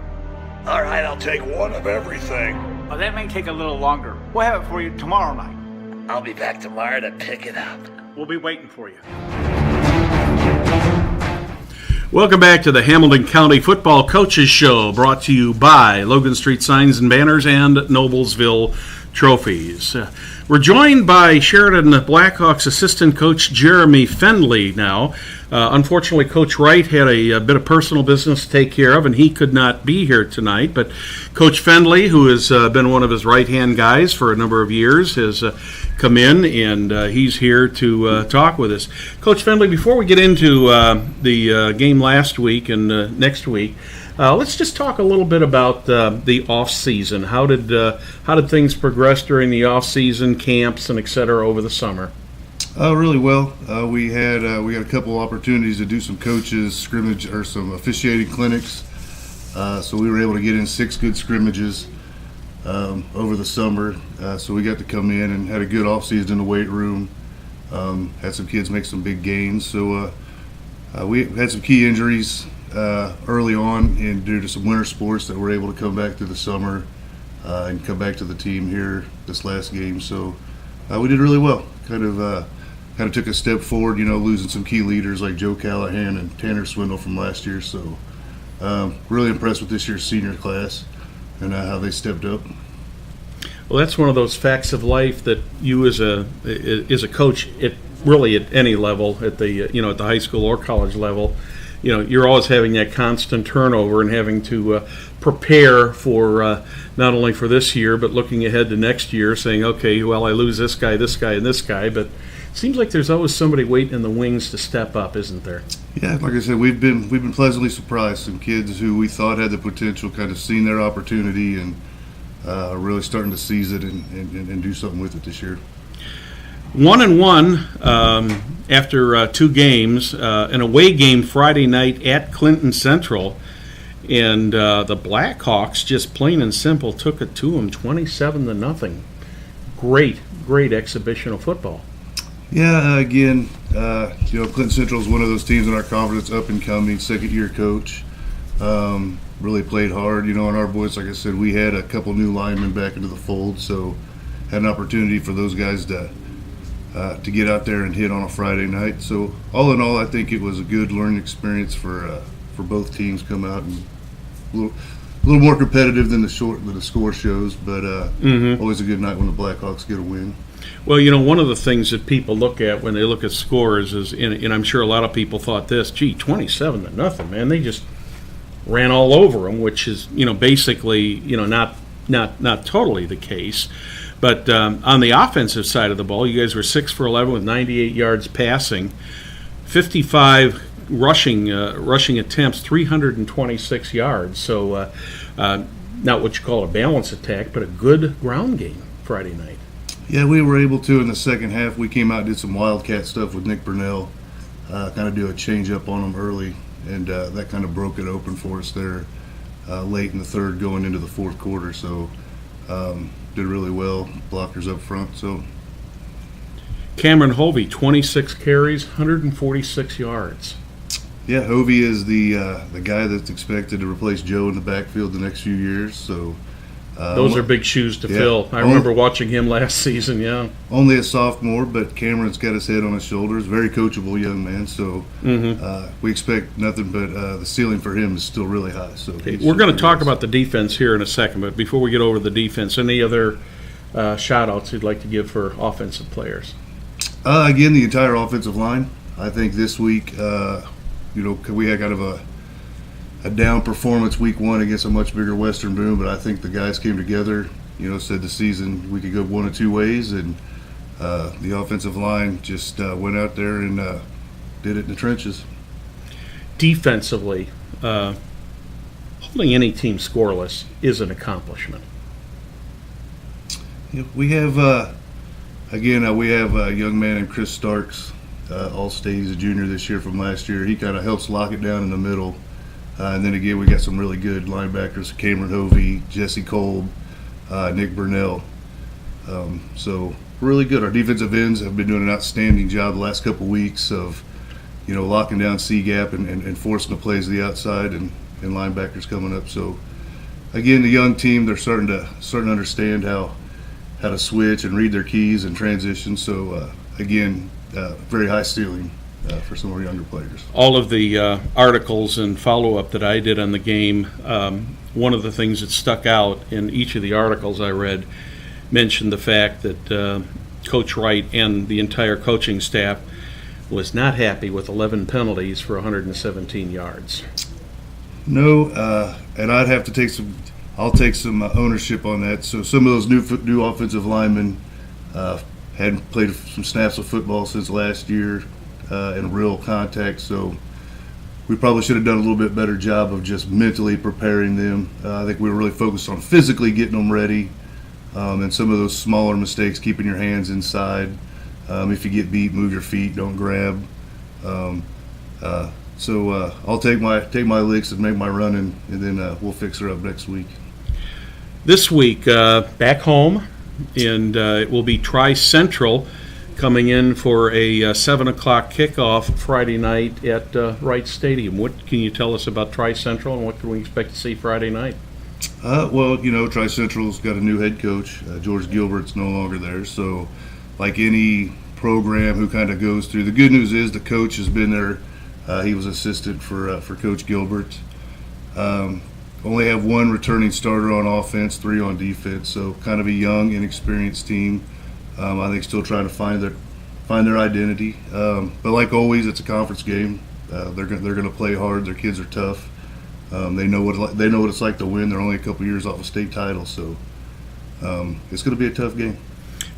S4: All right, I'll take one of everything.
S7: Well, that may take a little longer. We'll have it for you tomorrow night.
S4: I'll be back tomorrow to pick it up.
S7: We'll be waiting for you.
S1: Welcome back to the Hamilton County Football Coaches Show, brought to you by Logan Street Signs and Banners and Noblesville Trophies. We're joined by Sheridan Blackhawks assistant coach Jeremy Fendley now. Unfortunately, Coach Wright had a bit of personal business to take care of, and he could not be here tonight. But Coach Fendley, who has been one of his right-hand guys for a number of years, has come in, and he's here to talk with us. Coach Fendley, before we get into the game last week and next week, let's just talk a little bit about the off season. How did things progress during the off season, camps, and et cetera over the summer?
S11: Really well. We had a couple opportunities to do some coaches scrimmage or some officiating clinics. So we were able to get in 6 good scrimmages over the summer. So we got to come in and had a good off season in the weight room. Had some kids make some big gains. So we had some key injuries early on, and due to some winter sports that were able to come back through the summer and come back to the team here this last game. So we did really well. Kind of took a step forward, losing some key leaders like Joe Callahan and Tanner Swindle from last year. So really impressed with this year's senior class and how they stepped up.
S1: Well, that's one of those facts of life that you as a coach, at any level, at the at the high school or college level, you're always having that constant turnover and having to prepare for not only for this year, but looking ahead to next year, saying, okay, well, I lose this guy, and this guy, but it seems like there's always somebody waiting in the wings to step up, isn't there?
S11: Yeah, like I said, we've been pleasantly surprised. Some kids who we thought had the potential kind of seen their opportunity and are really starting to seize it and do something with it this year.
S1: 1-1 after 2 games, an away game Friday night at Clinton Central, and the Blackhawks just plain and simple took it to them 27-0. Great exhibition of football.
S11: Yeah, again, Clinton Central is one of those teams in our conference, up and coming, second-year coach. Really played hard, and our boys, like I said, we had a couple new linemen back into the fold, so had an opportunity for those guys to get out there and hit on a Friday night. So all in all, I think it was a good learning experience for both teams. Come out and a little more competitive than the score shows, but always a good night when the Blackhawks get a win.
S1: Well, one of the things that people look at when they look at scores is, and I'm sure a lot of people thought this, 27-0, man, they just ran all over them, which is, basically, not totally the case. But on the offensive side of the ball, you guys were 6 for 11 with 98 yards passing, 55 rushing attempts, 326 yards. So not what you call a balanced attack, but a good ground game Friday night.
S11: Yeah, we were able to in the second half. We came out and did some Wildcat stuff with Nick Burnell, kind of do a change up on them early, and that kind of broke it open for us there late in the third going into the fourth quarter. So did really well, blockers up front. So
S1: Cameron Hovey, 26 carries, 146 yards.
S11: yeah, Hovey is the guy that's expected to replace Joe in the backfield the next few years. So
S1: Those are big shoes to fill. I remember watching him last season, yeah.
S11: Only a sophomore, but Cameron's got his head on his shoulders. Very coachable young man, so we expect nothing but the ceiling for him is still really high. So
S1: we're going to talk about the defense here in a second, but before we get over the defense, any other shout-outs you'd like to give for offensive players?
S11: Again, the entire offensive line. I think this week, we had kind of a down performance week one against a much bigger Western Boone, but I think the guys came together, said the season we could go one of two ways, and the offensive line just went out there and did it in the trenches.
S1: Defensively, holding any team scoreless is an accomplishment.
S11: We have, we have a young man named Chris Starks, All-State. He's a junior this year from last year. He kind of helps lock it down in the middle. And then again, we got some really good linebackers: Cameron Hovey, Jesse Kolb, Nick Burnell. So really good. Our defensive ends have been doing an outstanding job the last couple weeks of, locking down C-gap and forcing the plays to the outside and linebackers coming up. So again, the young team, they're starting to understand how to switch and read their keys and transition. So very high ceiling for some of our younger players.
S1: All of the articles and follow-up that I did on the game, one of the things that stuck out in each of the articles I read mentioned the fact that Coach Wright and the entire coaching staff was not happy with 11 penalties for 117 yards.
S11: No, and I'd have to I'll take some ownership on that. So some of those new offensive linemen hadn't played some snaps of football since last year in real contact, so we probably should have done a little bit better job of just mentally preparing them. I think we were really focused on physically getting them ready, and some of those smaller mistakes, keeping your hands inside. If you get beat, move your feet, don't grab. So I'll take my licks and make my run, and then we'll fix her up next week.
S1: This week, back home, and it will be Tri-Central coming in for a 7 o'clock kickoff Friday night at Wright Stadium. What can you tell us about Tri-Central, and what can we expect to see Friday night?
S11: Tri-Central's got a new head coach. George Gilbert's no longer there, so like any program who kind of goes through, the good news is the coach has been there. He was assistant for Coach Gilbert. Only have one returning starter on offense, 3 on defense, so kind of a young, inexperienced team. I think still trying to find their identity. But like always, it's a conference game. They're going to play hard. Their kids are tough. They know what it's like to win. They're only a couple years off a state title, so it's going to be a tough game.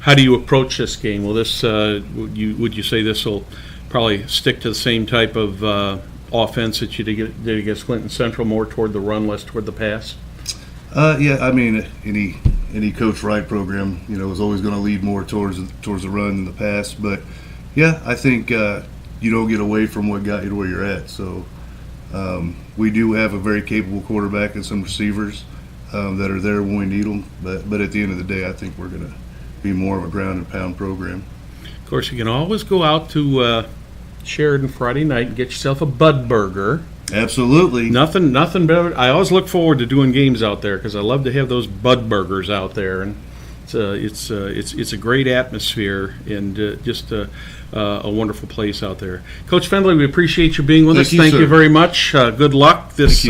S1: How do you approach this game? Will this would you say this will probably stick to the same type of offense that you did against Clinton Central, more toward the run, less toward the pass?
S11: Any Coach Wright program, is always going to lead more towards the run than the pass. But yeah, I think you don't get away from what got you to where you're at. So we do have a very capable quarterback and some receivers that are there when we need them. But at the end of the day, I think we're going to be more of a ground and pound program.
S1: Of course, you can always go out to Sheridan Friday night and get yourself a Bud Burger.
S11: Absolutely.
S1: Nothing better. I always look forward to doing games out there because I love to have those Bud Burgers out there, and it's a great atmosphere and just a wonderful place out there. Coach Fendley, we appreciate you being with us. Thank you very much. Good luck this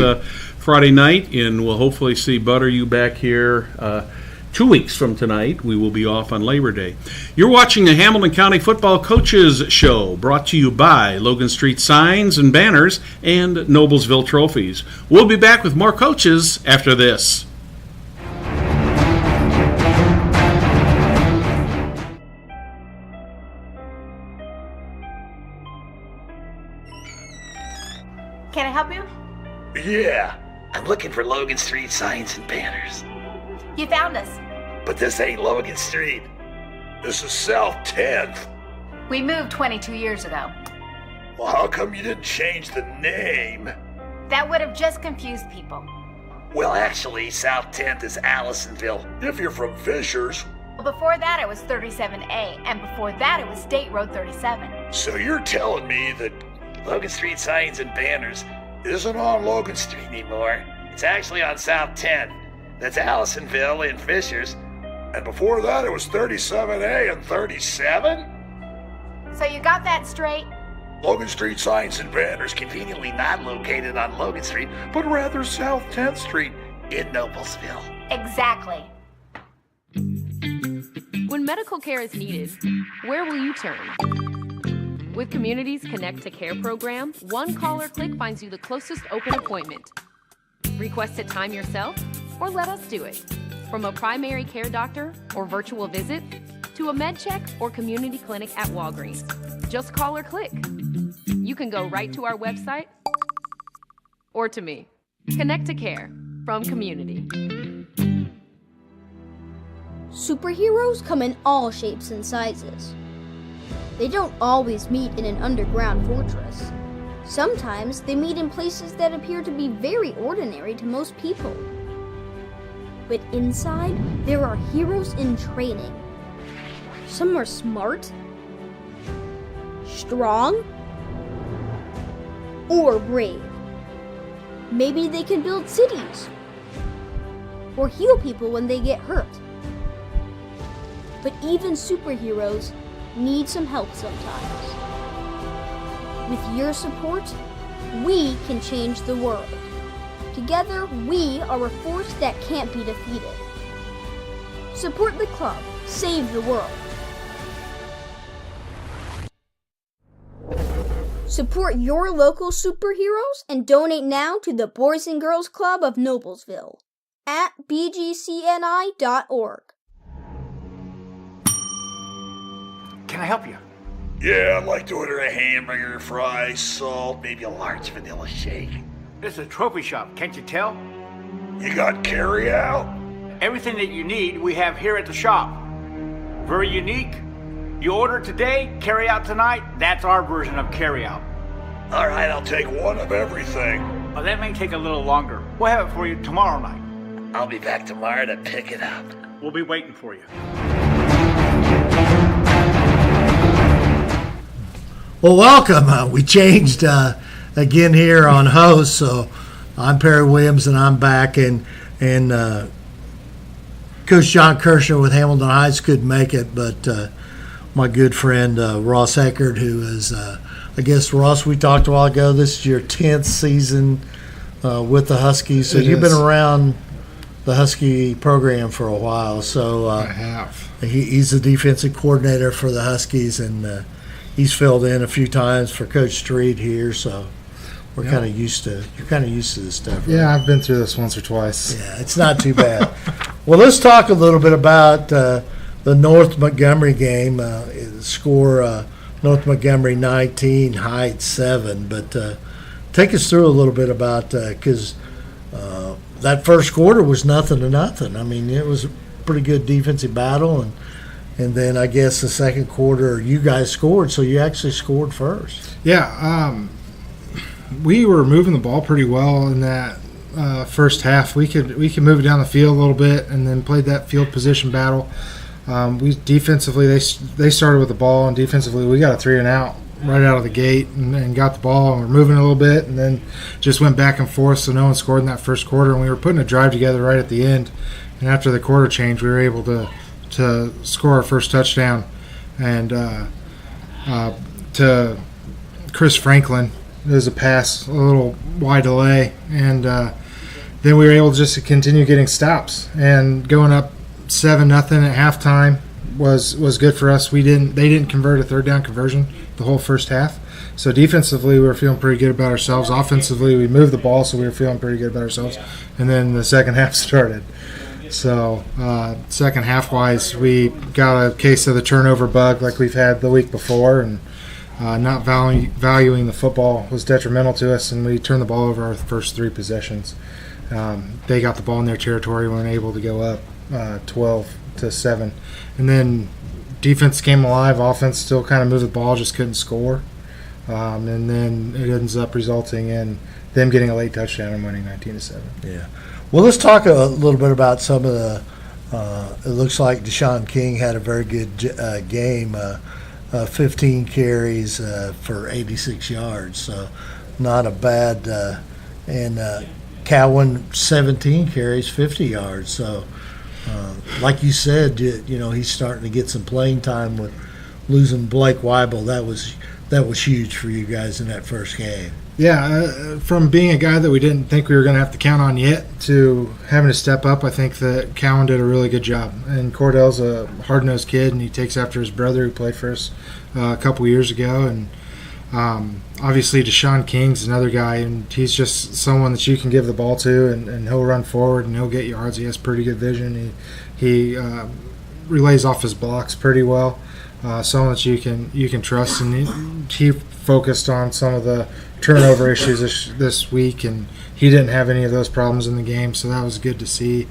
S1: Friday night, and we'll hopefully see you back here 2 weeks from tonight. We will be off on Labor Day. You're watching the Hamilton County Football Coaches Show, brought to you by Logan Street Signs and Banners and Noblesville Trophies. We'll be back with more coaches after this.
S3: Can I help you?
S4: Yeah, I'm looking for Logan Street Signs and Banners.
S3: You found us.
S4: But this ain't Logan Street. This is South 10th.
S3: We moved 22 years ago.
S4: Well, how come you didn't change the name?
S3: That would have just confused people.
S4: Well, actually, South 10th is Allisonville, if you're from Fishers.
S3: Before that, it was 37A, and before that, it was State Road 37.
S4: So you're telling me that Logan Street Signs and Banners isn't on Logan Street anymore? It's actually on South 10th. That's Allisonville in Fishers. And before that, it was 37A and 37?
S3: So you got that straight?
S4: Logan Street Signs and Banners conveniently not located on Logan Street, but rather South 10th Street in Noblesville.
S3: Exactly.
S5: When medical care is needed, where will you turn? With Community's Connect to Care program, one call or click finds you the closest open appointment. Request a time yourself, or let us do it. From a primary care doctor or virtual visit, to a med check or community clinic at Walgreens. Just call or click. You can go right to our website or to me. Connect to Care from Community.
S6: Superheroes come in all shapes and sizes. They don't always meet in an underground fortress. Sometimes they meet in places that appear to be very ordinary to most people. But inside, there are heroes in training. Some are smart, strong, or brave. Maybe they can build cities or heal people when they get hurt. But even superheroes need some help sometimes. With your support, we can change the world. Together, we are a force that can't be defeated. Support the club. Save the world. Support your local superheroes and donate now to the Boys and Girls Club of Noblesville at bgcni.org.
S7: Can I help you?
S4: Yeah, I'd like to order a hamburger, fries, salt, maybe a large vanilla shake.
S7: This is a trophy shop, can't you tell?
S4: You got carry out?
S7: Everything that you need, we have here at the shop. Very unique. You order today, carry out tonight. That's our version of carry out.
S4: All right, I'll take one of everything.
S7: Well, that may take a little longer. We'll have it for you tomorrow night.
S4: I'll be back tomorrow to pick it up.
S7: We'll be waiting for you.
S8: Well, welcome. We changed again here on host, so I'm Perry Williams, and I'm back, and Coach John Kirshner with Hamilton Heights couldn't make it, but my good friend Ross Eckert, who is, I guess, Ross, we talked a while ago, this is your 10th season with the Huskies, so you've been around the Husky program for a while. So
S10: I have.
S8: He's the defensive coordinator for the Huskies, and he's filled in a few times for Coach Street here, so we're kind of used to. You're kind of used to this stuff. Right?
S12: Yeah, I've been through this once or twice.
S8: Yeah, it's not too bad. Well, let's talk a little bit about the North Montgomery game. Score North Montgomery 19, Heights 7. But take us through a little bit about because that first quarter was 0-0. I mean, it was a pretty good defensive battle, and then I guess the second quarter you guys scored, so you actually scored first.
S12: Yeah, we were moving the ball pretty well in that first half. We could move it down the field a little bit, and then played that field position battle. We defensively they started with the ball, and defensively we got a 3-and-out right out of the gate, and got the ball, and we're moving a little bit, and then just went back and forth. So no one scored in that first quarter, and we were putting a drive together right at the end. And after the quarter change, we were able to score our first touchdown, and to Chris Franklin. It was a pass, a little wide delay, and then we were able just to continue getting stops, and going up 7-0 at halftime was good for us. They didn't convert a third down conversion the whole first half. So defensively, we were feeling pretty good about ourselves. Offensively, we moved the ball, so we were feeling pretty good about ourselves. And then the second half started. So second half-wise, we got a case of the turnover bug like we've had the week before, and not valuing the football was detrimental to us, and we turned the ball over our first 3 possessions. They got the ball in their territory, weren't able to go up 12-7. And then defense came alive. Offense still kind of moved the ball, just couldn't score. And then it ends up resulting in them getting a late touchdown and winning 19-7.
S13: Yeah. Well, let's talk a little bit about some of the. It looks like Deshaun King had a very good game. 15 carries for 86 yards, so not a bad. And Cowan 17 carries, 50 yards. So, like you said, he's starting to get some playing time with losing Blake Weibel. That was huge for you guys in that first game.
S12: Yeah, from being a guy that we didn't think we were going to have to count on yet to having to step up, I think that Cowan did a really good job. And Cordell's a hard-nosed kid, and he takes after his brother who played for us a couple years ago. And obviously Deshaun King's another guy, and he's just someone that you can give the ball to, and he'll run forward and he'll get yards. He has pretty good vision. He relays off his blocks pretty well. Someone that you can trust, and he focused on some of the turnover issues this week, and he didn't have any of those problems in the game, so that was good to see.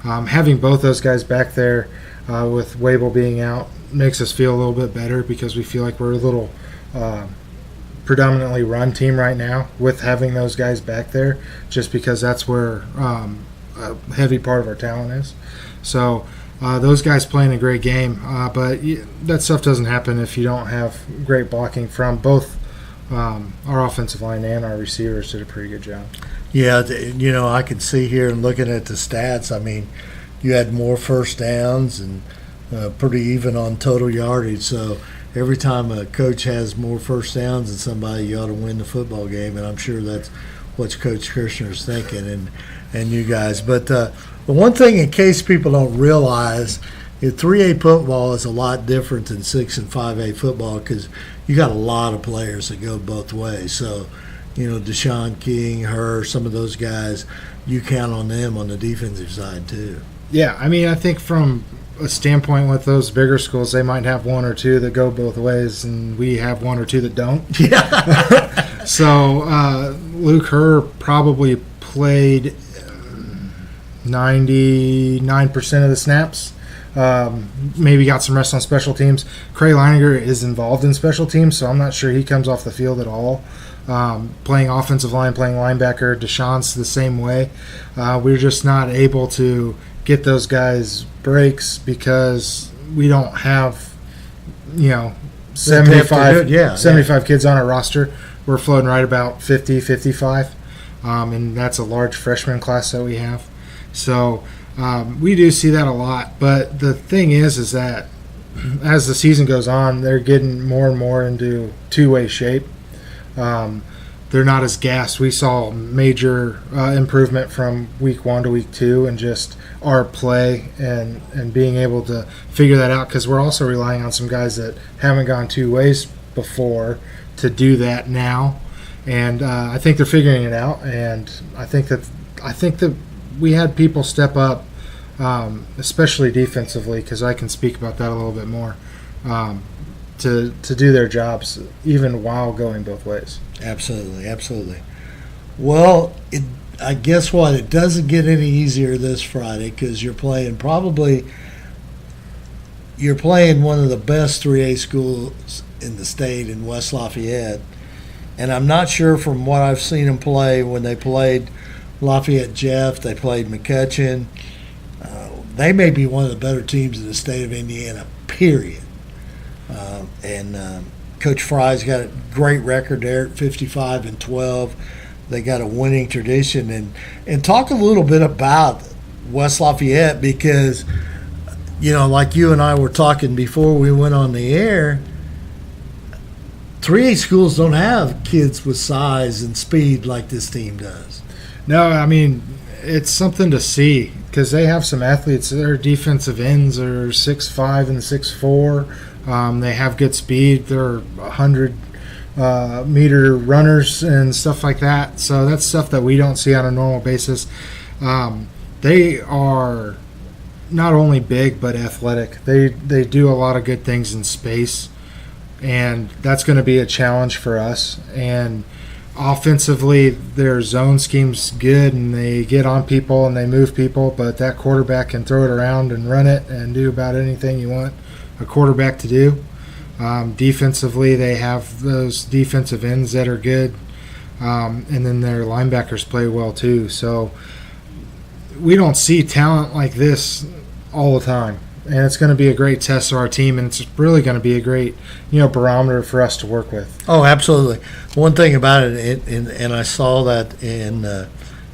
S12: Having both those guys back there with Weibel being out makes us feel a little bit better, because we feel like we're a little predominantly run team right now with having those guys back there, just because that's where a heavy part of our talent is. So those guys playing a great game, but that stuff doesn't happen if you don't have great blocking from both our offensive line and our receivers. Did a pretty good job.
S13: Yeah, I can see here and looking at the stats, I mean, you had more first downs and pretty even on total yardage. So every time a coach has more first downs than somebody, you ought to win the football game, and I'm sure that's what Coach Kirshner's thinking and you guys. But one thing, in case people don't realize, 3A football is a lot different than 6 and 5A football, because you got a lot of players that go both ways. So, Deshaun King, some of those guys, you count on them on the defensive side too.
S12: Yeah, I mean, I think from a standpoint with those bigger schools, they might have one or two that go both ways, and we have one or two that don't.
S13: Yeah.
S12: So Luke Herr probably played 99% of the snaps. Maybe got some rest on special teams. Cray Leininger is involved in special teams, so I'm not sure he comes off the field at all. Playing offensive line, playing linebacker. Deshaun's the same way. We're just not able to get those guys breaks because we don't have, 75 kids on our roster. We're floating right about 50, 55, and that's a large freshman class that we have. So we do see that a lot, but the thing is that as the season goes on, they're getting more and more into two-way shape. They're not as gassed. We saw major improvement from week 1 to week 2 and just our play and being able to figure that out, because we're also relying on some guys that haven't gone two ways before to do that now. And I think they're figuring it out, and I think that we had people step up, especially defensively, because I can speak about that a little bit more, to do their jobs even while going both ways.
S13: Absolutely. Well, I guess what? It doesn't get any easier this Friday, because you're playing one of the best 3A schools in the state in West Lafayette, and I'm not sure from what I've seen them play when they played Lafayette Jeff, they played McCutcheon. They may be one of the better teams in the state of Indiana, period. And Coach Fry's got a great record there at 55-12. They got a winning tradition. And talk a little bit about West Lafayette, because, like you and I were talking before we went on the air, 3A schools don't have kids with size and speed like this team does.
S12: No, I mean, it's something to see, because they have some athletes. Their defensive ends are 6'5" and 6'4". They have good speed. They're 100-meter runners and stuff like that. So that's stuff that we don't see on a normal basis. They are not only big but athletic. They do a lot of good things in space, and that's going to be a challenge for us. And offensively, their zone scheme's good, and they get on people and they move people, but that quarterback can throw it around and run it and do about anything you want a quarterback to do. Defensively, they have those defensive ends that are good, and then their linebackers play well too. So we don't see talent like this all the time, and it's going to be a great test of our team, and it's really going to be a great, barometer for us to work with.
S13: Oh, absolutely. One thing about it, and I saw that in the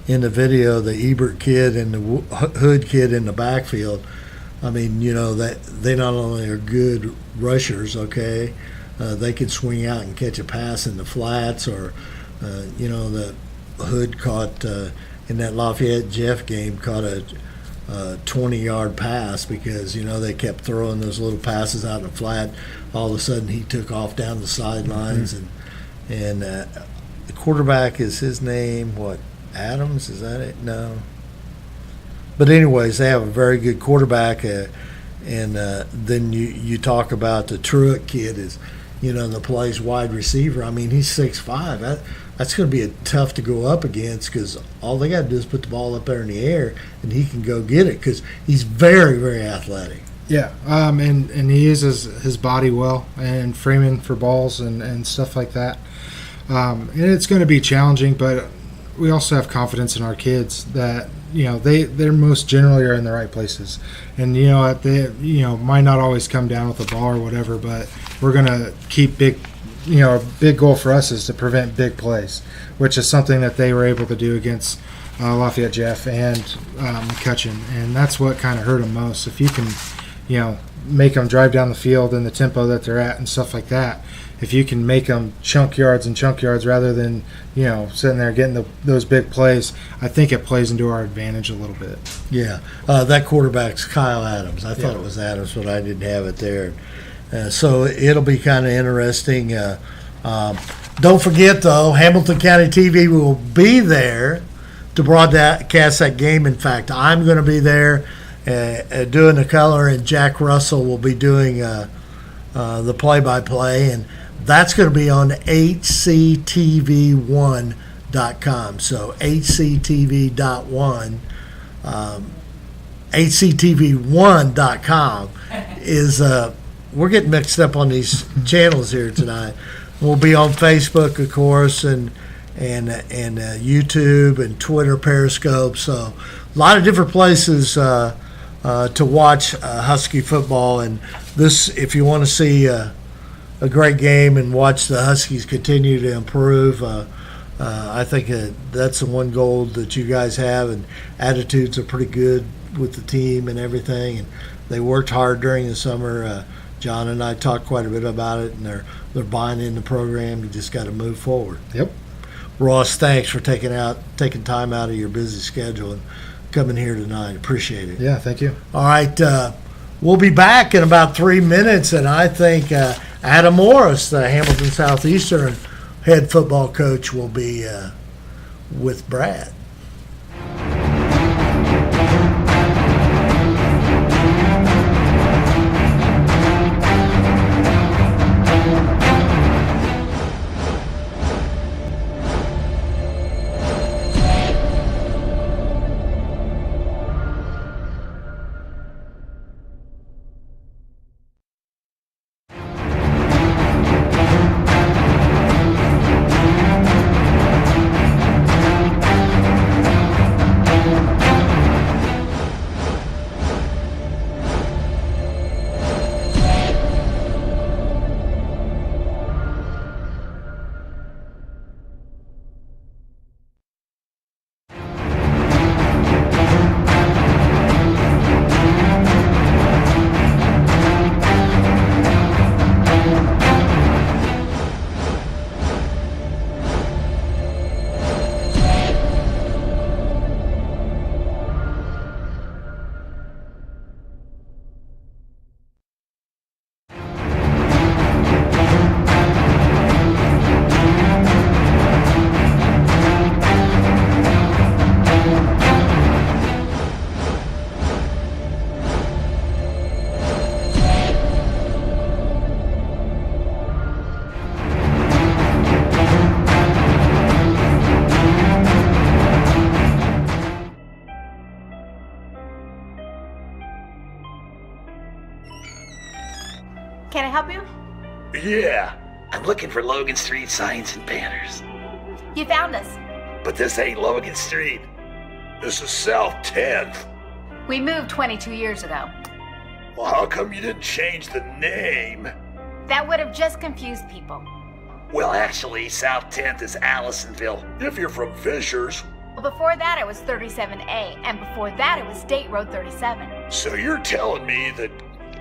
S13: video, the Ebert kid and the Hood kid in the backfield. I mean, that they not only are good rushers, okay, they can swing out and catch a pass in the flats, or the Hood caught in that Lafayette Jeff game, caught a 20-yard pass because they kept throwing those little passes out in the flat. All of a sudden, he took off down the sidelines, and the quarterback is his name. What, Adams? Is that it? No. But anyways, they have a very good quarterback, and then you talk about the Truitt kid is, that plays wide receiver. I mean, he's 6'5". That's going to be tough to go up against because all they got to do is put the ball up there in the air, and he can go get it because he's very, very athletic.
S12: Yeah, and he uses his body well and framing for balls and stuff like that. And it's going to be challenging, but we also have confidence in our kids that they're most generally are in the right places, and they might not always come down with the ball or whatever, but we're gonna keep big. A big goal for us is to prevent big plays, which is something that they were able to do against Lafayette Jeff and McCutcheon, and that's what kind of hurt them most. If you can, make them drive down the field in the tempo that they're at and stuff like that. If you can make them chunk yards rather than, sitting there getting those big plays, I think it plays into our advantage a little bit.
S13: Yeah. That quarterback's Kyle Adams. I thought it was Adams, but I didn't have it there. So it'll be kind of interesting. Don't forget, though, Hamilton County TV will be there to broadcast that game. In fact, I'm going to be there doing the color, and Jack Russell will be doing the play-by-play, and that's going to be on hctv1.com. So hctv.1, hctv1.com is we're getting mixed up on these channels here tonight. We'll be on Facebook, of course, and YouTube and Twitter, Periscope. So a lot of different places to watch Husky football. And this, if you want to see a great game and watch the Huskies continue to improve, I think that's the one goal that you guys have. And attitudes are pretty good with the team and everything. And they worked hard during the summer. John and I talked quite a bit about it, and they're buying in the program. You just got to move forward.
S12: Yep.
S13: Ross, thanks for taking time out of your busy schedule and coming here tonight. Appreciate it.
S12: Yeah, thank you.
S13: All right, we'll be back in about 3 minutes, and I think Adam Morris, the Hamilton Southeastern head football coach, will be with Brad.
S3: Can I help you?
S4: Yeah, I'm looking for Logan Street signs and banners.
S3: You found us.
S4: But this ain't Logan Street. This is South 10th.
S3: We moved 22 years ago.
S4: Well, how come you didn't change the name?
S3: That would have just confused people.
S4: Well, actually, South 10th is Allisonville. If you're from Fishers.
S3: Well, before that it was 37A, and before that it was State Road 37.
S4: So you're telling me that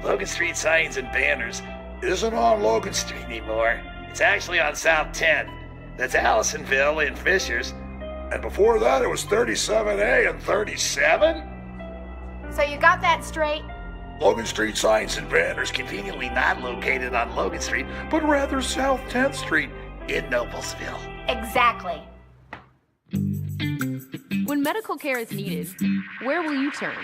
S4: Logan Street signs and banners isn't on Logan Street anymore? It's actually on South 10th. That's Allisonville and Fishers. And before that it was 37A and 37?
S3: So you got that straight?
S4: Logan Street signs and banners conveniently not located on Logan Street, but rather South 10th Street in Noblesville.
S3: Exactly.
S5: When medical care is needed, where will you turn?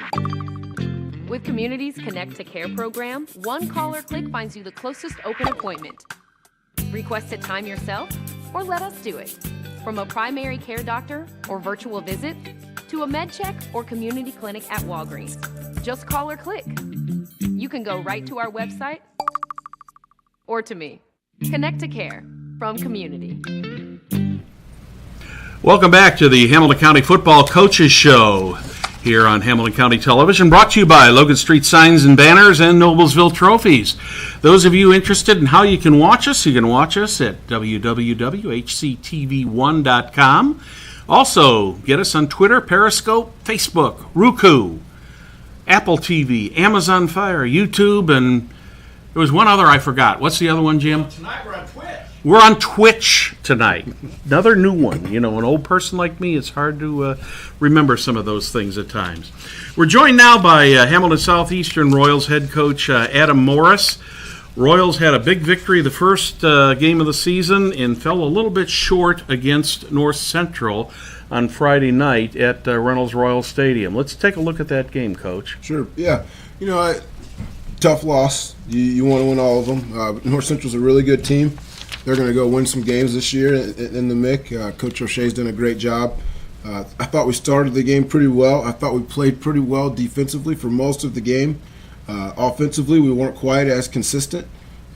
S5: With Community's Connect to Care program, one call or click finds you the closest open appointment. Request a time yourself, or let us do it. From a primary care doctor or virtual visit, to a med check or community clinic at Walgreens. Just call or click. You can go right to our website or to me. Connect to Care from Community.
S1: Welcome back to the Hamilton County Football Coaches Show here on Hamilton County Television, brought to you by Logan Street Signs and Banners and Noblesville Trophies. Those of you interested in how you can watch us at www.hctv1.com. Also, get us on Twitter, Periscope, Facebook, Roku, Apple TV, Amazon Fire, YouTube, and there was one other I forgot. What's the other one, Jim?
S7: Tonight we're on Twitch.
S1: We're on Twitch tonight. Another new one. You know, an old person like me, it's hard to remember some of those things at times. We're joined now by Hamilton Southeastern Royals head coach Adam Morris. Royals had a big victory the first game of the season and fell a little bit short against North Central on Friday night at Reynolds Royal Stadium. Let's take a look at that game, Coach.
S14: Sure, yeah. You know, tough loss. You want to win all of them. North Central's a really good team. They're going to go win some games this year in the MIC. Coach O'Shea's done a great job. I thought we started the game pretty well. I thought we played pretty well defensively for most of the game. Offensively, we weren't quite as consistent,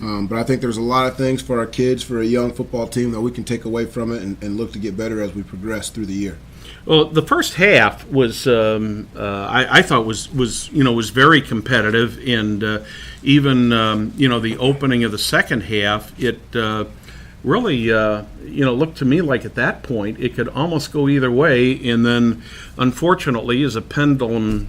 S14: but I think there's a lot of things for our kids, for a young football team, that we can take away from it and look to get better as we progress through the year.
S1: Well, the first half was I thought was very competitive, and even the opening of the second half, it really looked to me like at that point it could almost go either way, and then unfortunately, as a pendulum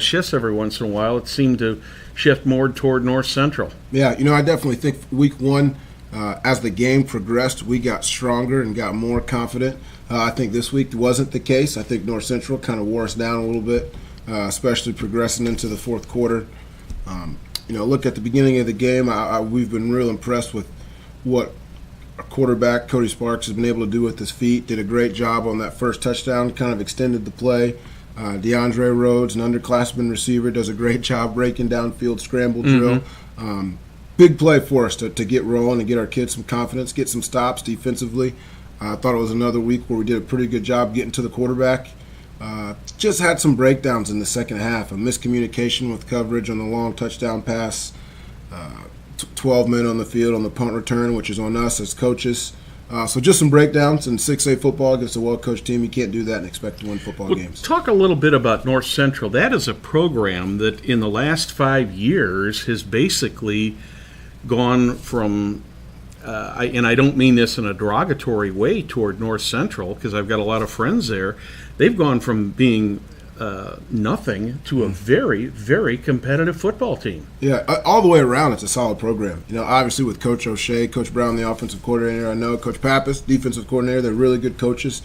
S1: shifts every once in a while, it seemed to shift more toward North Central.
S14: Yeah, I definitely think week one, as the game progressed, we got stronger and got more confident. I think this week wasn't the case. I think North Central kind of wore us down a little bit, especially progressing into the fourth quarter. Look at the beginning of the game. We've been real impressed with what our quarterback, Cody Sparks, has been able to do with his feet. Did a great job on that first touchdown, kind of extended the play. DeAndre Rhodes, an underclassman receiver, does a great job breaking downfield scramble drill. Big play for us to get rolling and get our kids some confidence, get some stops defensively. I thought it was another week where we did a pretty good job getting to the quarterback. Just had some breakdowns in the second half, a miscommunication with coverage on the long touchdown pass, 12 men on the field on the punt return, which is on us as coaches. So just some breakdowns in 6A football against a well-coached team. You can't do that and expect to win football games.
S1: Talk a little bit about North Central. That is a program that in the last 5 years has basically gone from and I don't mean this in a derogatory way toward North Central, because I've got a lot of friends there. They've gone from being nothing to a very, very competitive football team.
S14: Yeah, all the way around, it's a solid program. Obviously with Coach O'Shea, Coach Brown, the offensive coordinator, I know Coach Pappas, defensive coordinator, they're really good coaches.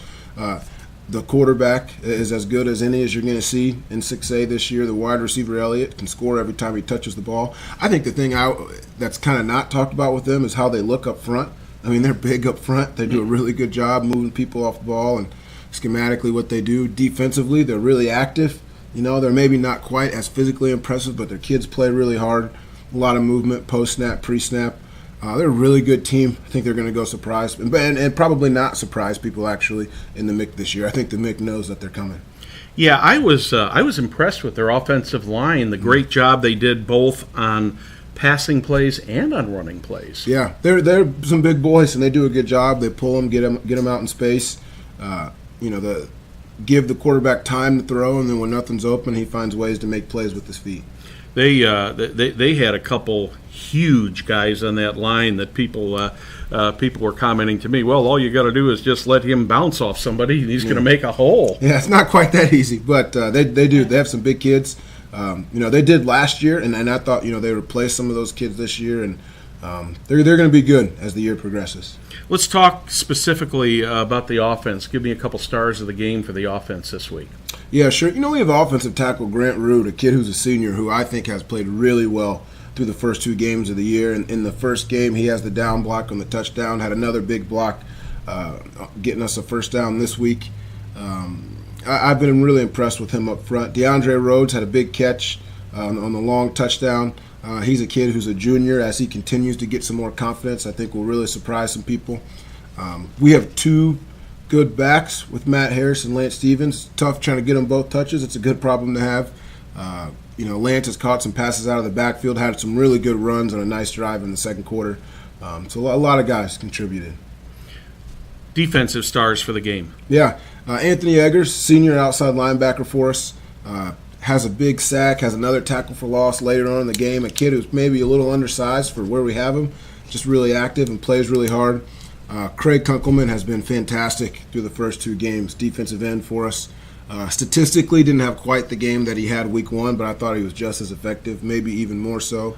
S14: The quarterback is as good as any as you're going to see in 6A this year. The wide receiver, Elliott, can score every time he touches the ball. I think the thing that's kind of not talked about with them is how they look up front. I mean, they're big up front. They do a really good job moving people off the ball and schematically what they do. Defensively, they're really active. They're maybe not quite as physically impressive, but their kids play really hard. A lot of movement, post-snap, pre-snap. They're a really good team. I think they're going to go surprise and probably not surprise people actually in the MIC this year. I think the MIC knows that they're coming.
S1: Yeah, I was impressed with their offensive line. The great job they did both on passing plays and on running plays.
S14: Yeah, they're some big boys, and they do a good job. They pull them, get them out in space. Give the quarterback time to throw, and then when nothing's open, he finds ways to make plays with his feet.
S1: They had a couple huge guys on that line that people were commenting to me. Well, all you got to do is just let him bounce off somebody, and he's going to make a hole.
S14: Yeah, it's not quite that easy, but they do. They have some big kids. They did last year, and I thought they replaced some of those kids this year, and they're going to be good as the year progresses.
S1: Let's talk specifically about the offense. Give me a couple stars of the game for the offense this week.
S14: Yeah, sure. We have offensive tackle Grant Root, a kid who's a senior who I think has played really well through the first 2 games of the year. And in the first game, he has the down block on the touchdown, had another big block getting us a first down this week. I've been really impressed with him up front. DeAndre Rhodes had a big catch on the long touchdown. He's a kid who's a junior. As he continues to get some more confidence, I think will really surprise some people. We have 2 good backs with Matt Harris and Lance Stevens. Tough trying to get them both touches. It's a good problem to have. Lance has caught some passes out of the backfield, had some really good runs on a nice drive in the second quarter. So a lot of guys contributed.
S1: Defensive stars for the game.
S14: Yeah. Anthony Eggers, senior outside linebacker for us, has a big sack, has another tackle for loss later on in the game. A kid who's maybe a little undersized for where we have him, just really active and plays really hard. Craig Kunkelman has been fantastic through the first 2 games, defensive end for us. Statistically, didn't have quite the game that he had week 1, but I thought he was just as effective, maybe even more so.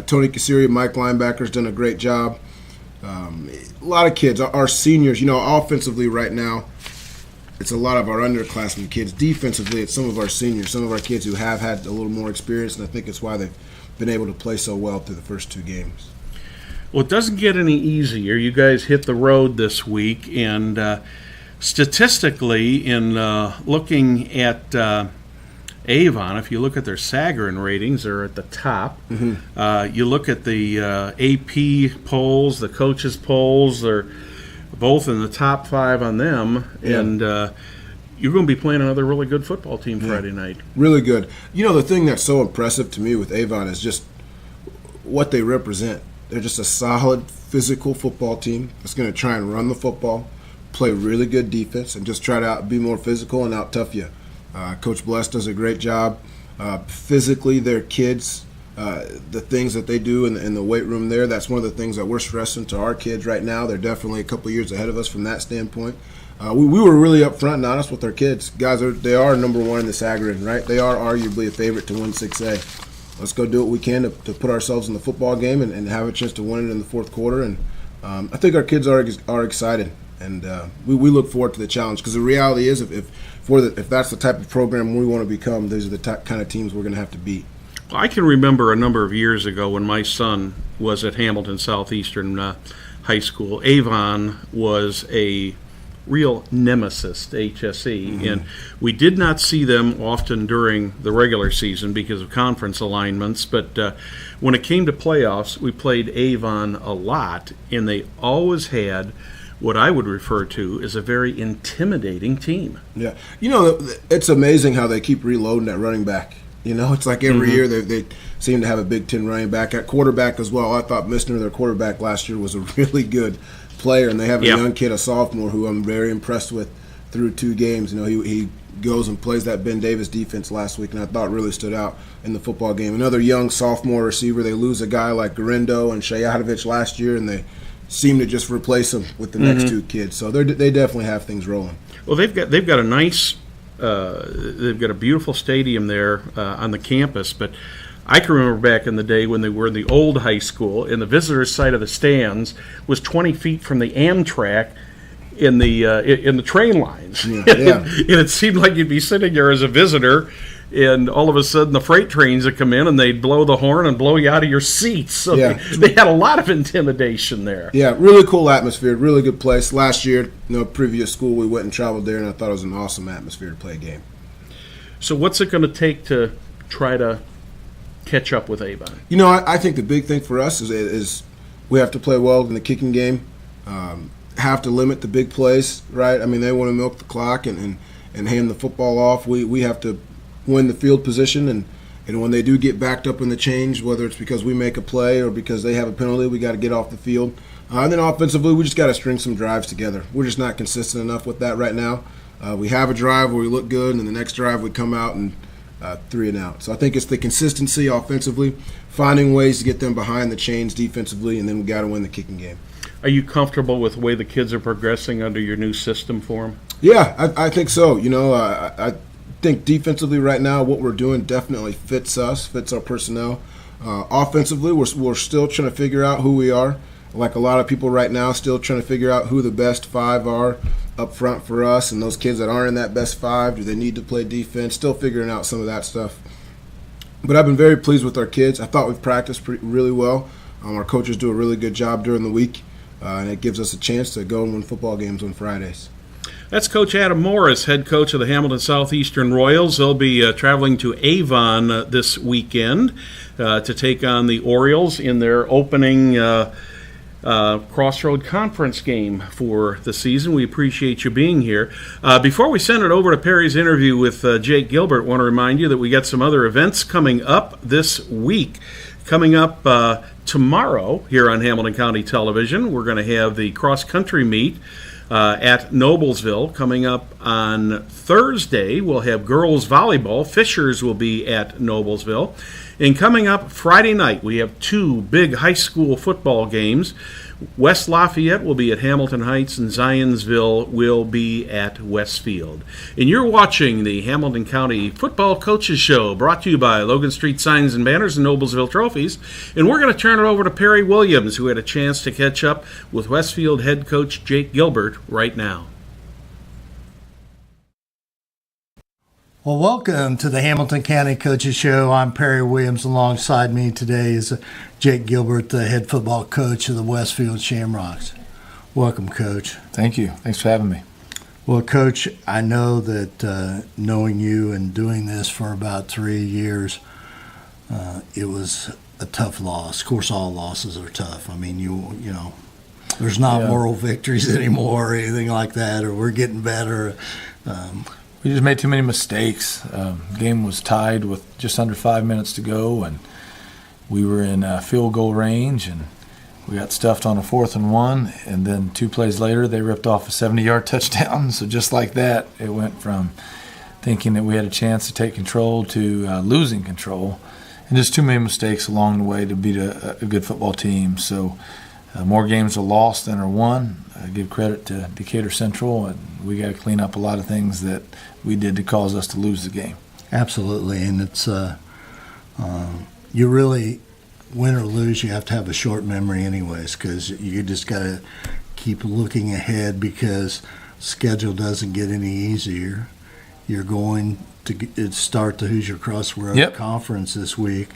S14: Tony Kasiri, Mike linebacker's done a great job. A lot of kids, our seniors, offensively right now, it's a lot of our underclassmen kids. Defensively, it's some of our seniors, some of our kids who have had a little more experience, and I think it's why they've been able to play so well through the first 2 games.
S1: Well, it doesn't get any easier. You guys hit the road this week, and statistically, in looking at Avon, if you look at their Sagarin ratings, they're at the top. Mm-hmm. You look at the AP polls, the coaches' polls, they're both in the top 5 on them, and you're going to be playing another really good football team Friday night.
S14: Really good. The thing that's so impressive to me with Avon is just what they represent. They're just a solid, physical football team that's going to try and run the football, play really good defense, and just try to be more physical and out-tough you. Coach Bless does a great job. Physically, their kids, the things that they do in the weight room there, that's one of the things that we're stressing to our kids right now. They're definitely a couple years ahead of us from that standpoint. We were really upfront and honest with our kids. Guys, they are number 1 in the Sagarin, right? They are arguably a favorite to win 6A. Let's go do what we can to put ourselves in the football game and have a chance to win it in the fourth quarter. And I think our kids are excited, and we look forward to the challenge, because the reality is if that's the type of program we want to become, these are the kind of teams we're going to have to beat.
S1: I can remember a number of years ago when my son was at Hamilton Southeastern High School. Avon was a real nemesis to HSE, mm-hmm. and we did not see them often during the regular season because of conference alignments, but when it came to playoffs, we played Avon a lot, and they always had what I would refer to as a very intimidating team.
S14: Yeah. It's amazing how they keep reloading at running back. It's like every
S1: mm-hmm.
S14: year they seem to have a Big Ten running back. At quarterback as well, I thought Missner, their quarterback last year, was a really good player, and they have a young kid, a sophomore, who I'm very impressed with through 2 games. He goes and plays that Ben Davis defense last week, and I thought really stood out in the football game. Another young sophomore receiver. They lose a guy like Garindo and Shayatovich last year, and they seem to just replace him with the next 2 kids. So they definitely have things rolling.
S1: Well, they've got a nice, they've got a beautiful stadium there on the campus, but I can remember back in the day when they were in the old high school, and the visitors' side of the stands was 20 feet from the Amtrak in the train lines.
S14: Yeah.
S1: And it seemed like you'd be sitting there as a visitor, and all of a sudden the freight trains would come in and they'd blow the horn and blow you out of your seats. So they had a lot of intimidation there.
S14: Yeah, really cool atmosphere, really good place. Last year, previous school, we went and traveled there, and I thought it was an awesome atmosphere to play a game.
S1: So what's it going to take to try to catch up with Avon?
S14: I think the big thing for us is we have to play well in the kicking game, have to limit the big plays, right? I mean, they want to milk the clock and hand the football off. We have to win the field position And when they do get backed up in the change, whether it's because we make a play or because they have a penalty, we got to get off the field. And then offensively, we just got to string some drives together. We're just not consistent enough with that right now. We have a drive where we look good, and then the next drive we come out and 3 and out. So I think it's the consistency offensively, finding ways to get them behind the chains defensively, and then we got to win the kicking game.
S1: Are you comfortable with the way the kids are progressing under your new system for them?
S14: Yeah, I think so. I think defensively right now what we're doing definitely fits us, fits our personnel. Offensively, we're still trying to figure out who we are. Like a lot of people right now, still trying to figure out who the best 5 are up front for us, and those kids that aren't in that best 5, do they need to play defense? Still figuring out some of that stuff. But I've been very pleased with our kids. I thought we've practiced really well. Our coaches do a really good job during the week, and it gives us a chance to go and win football games on Fridays.
S1: That's Coach Adam Morris, head coach of the Hamilton Southeastern Royals. They'll be traveling to Avon this weekend to take on the Orioles in their opening Crossroad Conference game for the season. We appreciate you being here. Before we send it over to Perry's interview with Jake Gilbert, I want to remind you that we got some other events coming up this week. Coming up tomorrow here on Hamilton County Television, we're going to have the cross-country meet at Noblesville. Coming up on Thursday, we'll have girls volleyball. Fishers will be at Noblesville. And coming up Friday night, we have 2 big high school football games. West Lafayette will be at Hamilton Heights, and Zionsville will be at Westfield. And you're watching the Hamilton County Football Coaches Show, brought to you by Logan Street Signs and Banners and Noblesville Trophies. And we're going to turn it over to Perry Williams, who had a chance to catch up with Westfield head coach Jake Gilbert right now.
S13: Well, welcome to the Hamilton County Coaches Show. I'm Perry Williams. Alongside me today is Jake Gilbert, the head football coach of the Westfield Shamrocks. Welcome, Coach.
S15: Thank you. Thanks for having me.
S13: Well, Coach, I know that knowing you and doing this for about 3 years, it was a tough loss. Of course, all losses are tough. I mean, you know, there's not moral victories anymore or anything like that, or we're getting better.
S15: We just made too many mistakes. Game was tied with just under 5 minutes to go, and we were in field goal range, and we got stuffed on a 4th and 1, and then 2 plays later they ripped off a 70-yard touchdown. So just like that, it went from thinking that we had a chance to take control to losing control, and just too many mistakes along the way to beat a good football team. So more games are lost than are won. I give credit to Decatur Central, and we got to clean up a lot of things that we did to cause us to lose the game.
S13: Absolutely, and it's you really, win or lose, you have to have a short memory anyways, because you just got to keep looking ahead, because schedule doesn't get any easier. You're going to start the Hoosier Crossroad Conference this week.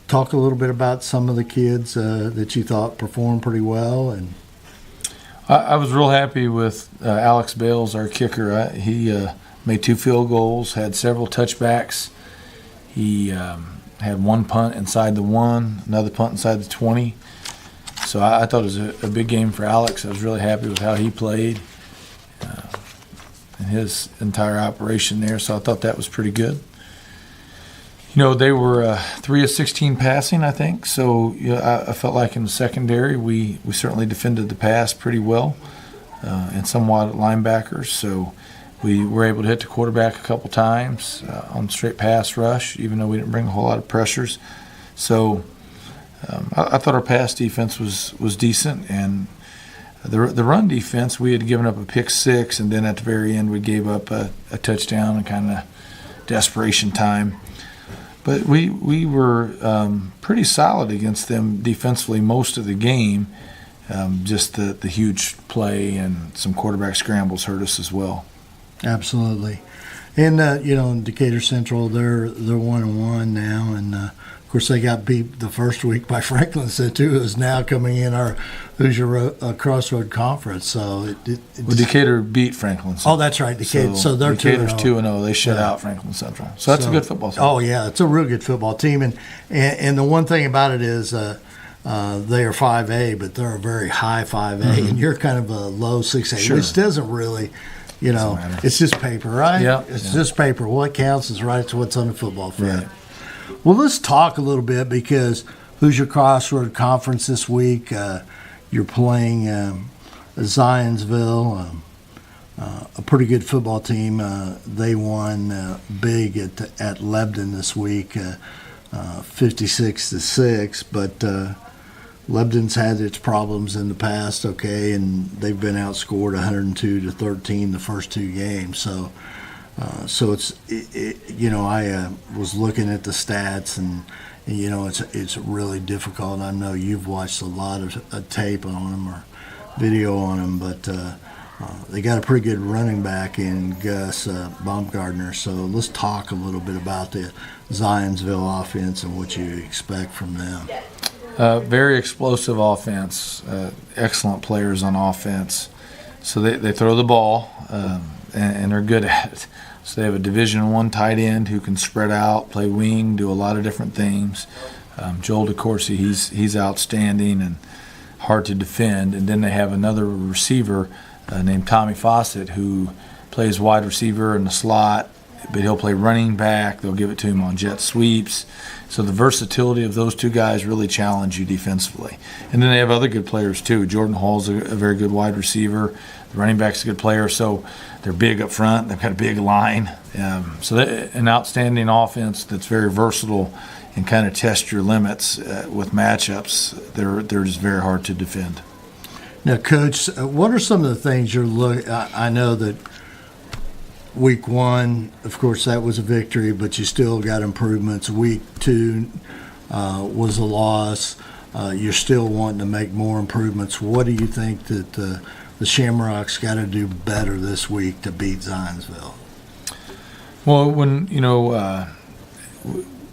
S13: Talk a little bit about some of the kids that you thought performed pretty well. And
S15: I was real happy with Alex Bales, our kicker. He made 2 field goals, had several touchbacks. He had 1 punt inside the 1, another punt inside the 20. So I thought it was a big game for Alex. I was really happy with how he played and his entire operation there. So I thought that was pretty good. You know, they were 3 of 16 passing, I think. So I felt like in the secondary we certainly defended the pass pretty well, and somewhat at linebackers. So we were able to hit the quarterback a couple times on straight pass rush, even though we didn't bring a whole lot of pressures. So I thought our pass defense was decent, and the run defense, we had given up a pick 6, and then at the very end we gave up a touchdown and kind of desperation time. But we were pretty solid against them defensively most of the game. Just the huge play and some quarterback scrambles hurt us as well.
S13: Absolutely. And, in Decatur Central, they're 1-1 now. And, of course, they got beat the first week by Franklin Center, who is now coming in our Hoosier Crossroad Conference. So
S15: Decatur beat Franklin Central.
S13: Oh, that's right. Decatur. So they're
S15: Decatur's 2-0. They shut out Franklin Central. So that's a good football team.
S13: Oh, yeah. It's a real good football team. And the one thing about it is they are 5A, but they're a very high 5A. Mm-hmm. And you're kind of a low 6A, which doesn't really – You know, it's just paper, right?
S15: Yeah.
S13: It's just paper. What counts is what's on the football field. Right. Well, let's talk a little bit because Hoosier Crossroad Conference this week. You're playing Zionsville, a pretty good football team. They won big at Lebanon this week, 56-6. But Lebanon's had its problems in the past, okay, and they've been outscored 102-13 the first two games. So it's I was looking at the stats and it's really difficult. I know you've watched a lot of tape on them or video on them, but they got a pretty good running back in Gus Baumgartner. So let's talk a little bit about the Zionsville offense and what you expect from them.
S15: Very explosive offense, excellent players on offense. So they throw the ball, and they're good at it. So they have a Division I tight end who can spread out, play wing, do a lot of different things. Joel DeCourcy, he's outstanding and hard to defend. And then they have another receiver named Tommy Fawcett who plays wide receiver in the slot, but he'll play running back. They'll give it to him on jet sweeps. So the versatility of those two guys really challenge you defensively. And then they have other good players too. Jordan Hall's a very good wide receiver. The running back's a good player. So they're big up front. They've got a big line. So an outstanding offense that's very versatile and kind of test your limits with matchups. They're just very hard to defend.
S13: Now, Coach, what are some of the things you're looking? I know that week one, of course, that was a victory, but you still got improvements. Week two was a loss. You're still wanting to make more improvements. What do you think that the Shamrocks got to do better this week to beat Zionsville?
S15: Well, when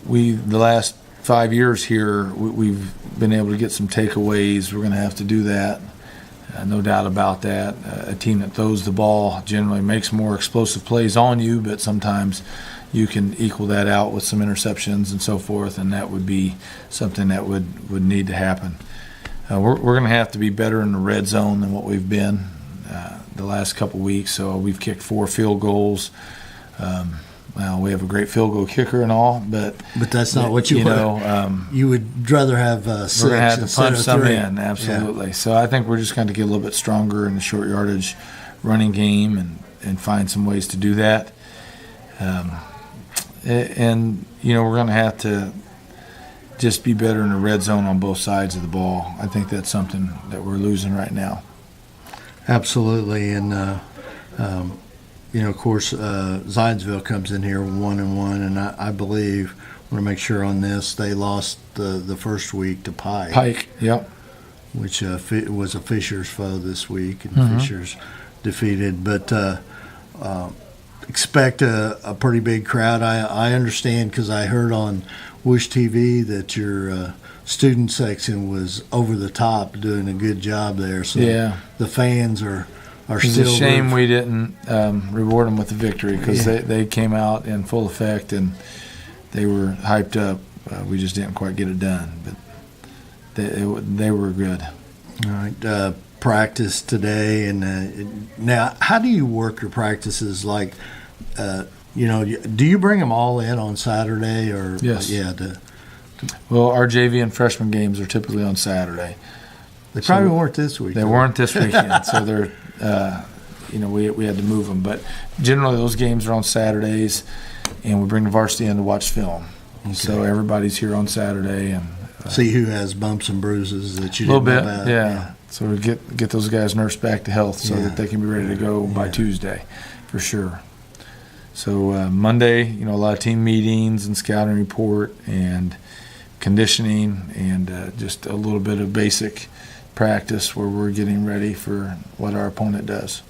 S15: the last 5 years here, we've been able to get some takeaways. We're going to have to do that. No doubt about that. A team that throws the ball generally makes more explosive plays on you, but sometimes you can equal that out with some interceptions and so forth, and that would be something that would need to happen. We're going to have to be better in the red zone than what we've been the last couple weeks. So we've kicked 4 field goals. Well, we have a great field goal kicker and all, but
S13: that's not what you want. You would rather have 6
S15: we're going to have to punch some
S13: 3.
S15: in, absolutely. Yeah. So I think we're just going to get a little bit stronger in the short yardage running game and find some ways to do that. And we're going to have to just be better in the red zone on both sides of the ball. I think that's something that we're losing right now.
S13: Absolutely, and of course, Zionsville comes in here 1-1, and I believe, I want to make sure on this, they lost the first week to Pike.
S15: Pike, yep.
S13: Which was a Fisher's foe this week, and Fisher's defeated. But expect a pretty big crowd. I understand because I heard on Whoosh TV that your student section was over the top, doing a good job there. So
S15: yeah.
S13: The fans are
S15: it's
S13: still.
S15: It's a shame we didn't reward them with the victory because they came out in full effect and they were hyped up. We just didn't quite get it done, but they were good.
S13: All right. Practice today, and now how do you work your practices? Like, do you bring them all in on Saturday or?
S15: Yes.
S13: Yeah.
S15: Well, our JV and freshman games are typically on Saturday.
S13: They probably weren't this week.
S15: They weren't this weekend, so they're, we had to move them. But generally, those games are on Saturdays, and we bring the varsity in to watch film. Okay. So everybody's here on Saturday and
S13: see who has bumps and bruises that you
S15: didn't
S13: know
S15: about. A little bit, yeah. So we get those guys nursed back to health so that they can be ready to go by Tuesday, for sure. So Monday, a lot of team meetings and scouting report and conditioning and just a little bit of basic practice where we're getting ready for what our opponent does.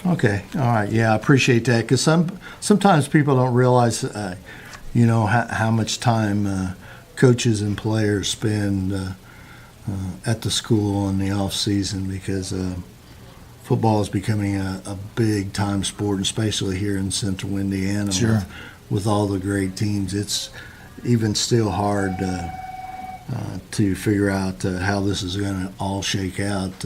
S13: Okay, all right, yeah, I appreciate that because sometimes people don't realize, how much time coaches and players spend at the school in the off season because football is becoming a big time sport, especially here in Central Indiana.
S15: Sure.
S13: With all the great teams, it's even still hard to figure out how this is going to all shake out.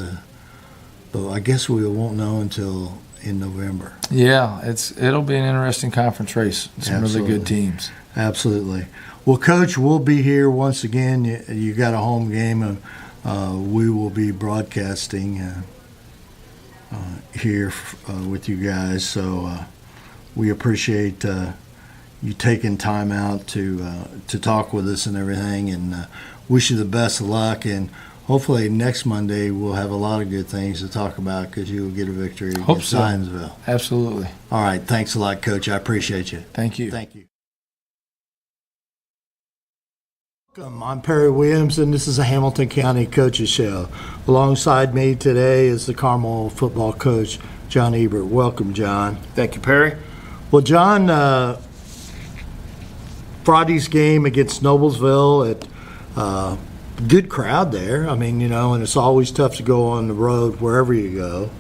S13: But I guess we won't know until in November.
S15: Yeah, it'll be an interesting conference race. Some really good teams.
S13: Absolutely. Well, Coach, we'll be here once again. You got a home game, and we will be broadcasting here with you guys. So we appreciate you taking time out to talk with us and everything, and wish you the best of luck. And hopefully next Monday we'll have a lot of good things to talk about because you will get a victory against Zionsville.
S15: Absolutely.
S13: All right. Thanks a lot, Coach. I appreciate you.
S15: Thank you.
S13: Thank you. I'm Perry Williams, and this is a Hamilton County Coaches Show. Alongside me today is the Carmel football coach, John Ebert. Welcome, John.
S7: Thank you, Perry.
S13: Well, John, Friday's game against Noblesville, good crowd there. I mean, and it's always tough to go on the road wherever you go.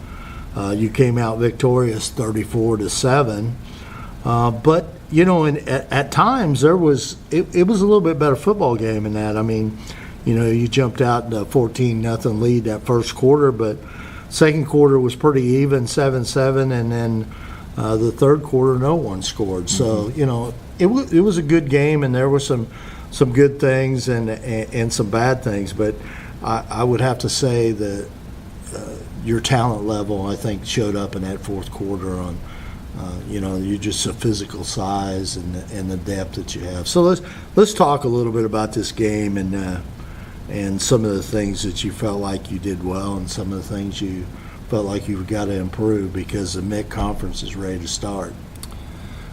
S13: You came out victorious 34-7. But at times it was a little bit better football game in that. I mean, you jumped out the 14-0 lead that first quarter, but second quarter was pretty even, 7-7, and then the third quarter no one scored. So it was a good game, and there were some good things and some bad things. But I would have to say that your talent level, I think, showed up in that fourth quarter on. You're just a physical size and the depth that you have. So let's talk a little bit about this game and some of the things that you felt like you did well and some of the things you felt like you've got to improve because the MIC conference is ready to start.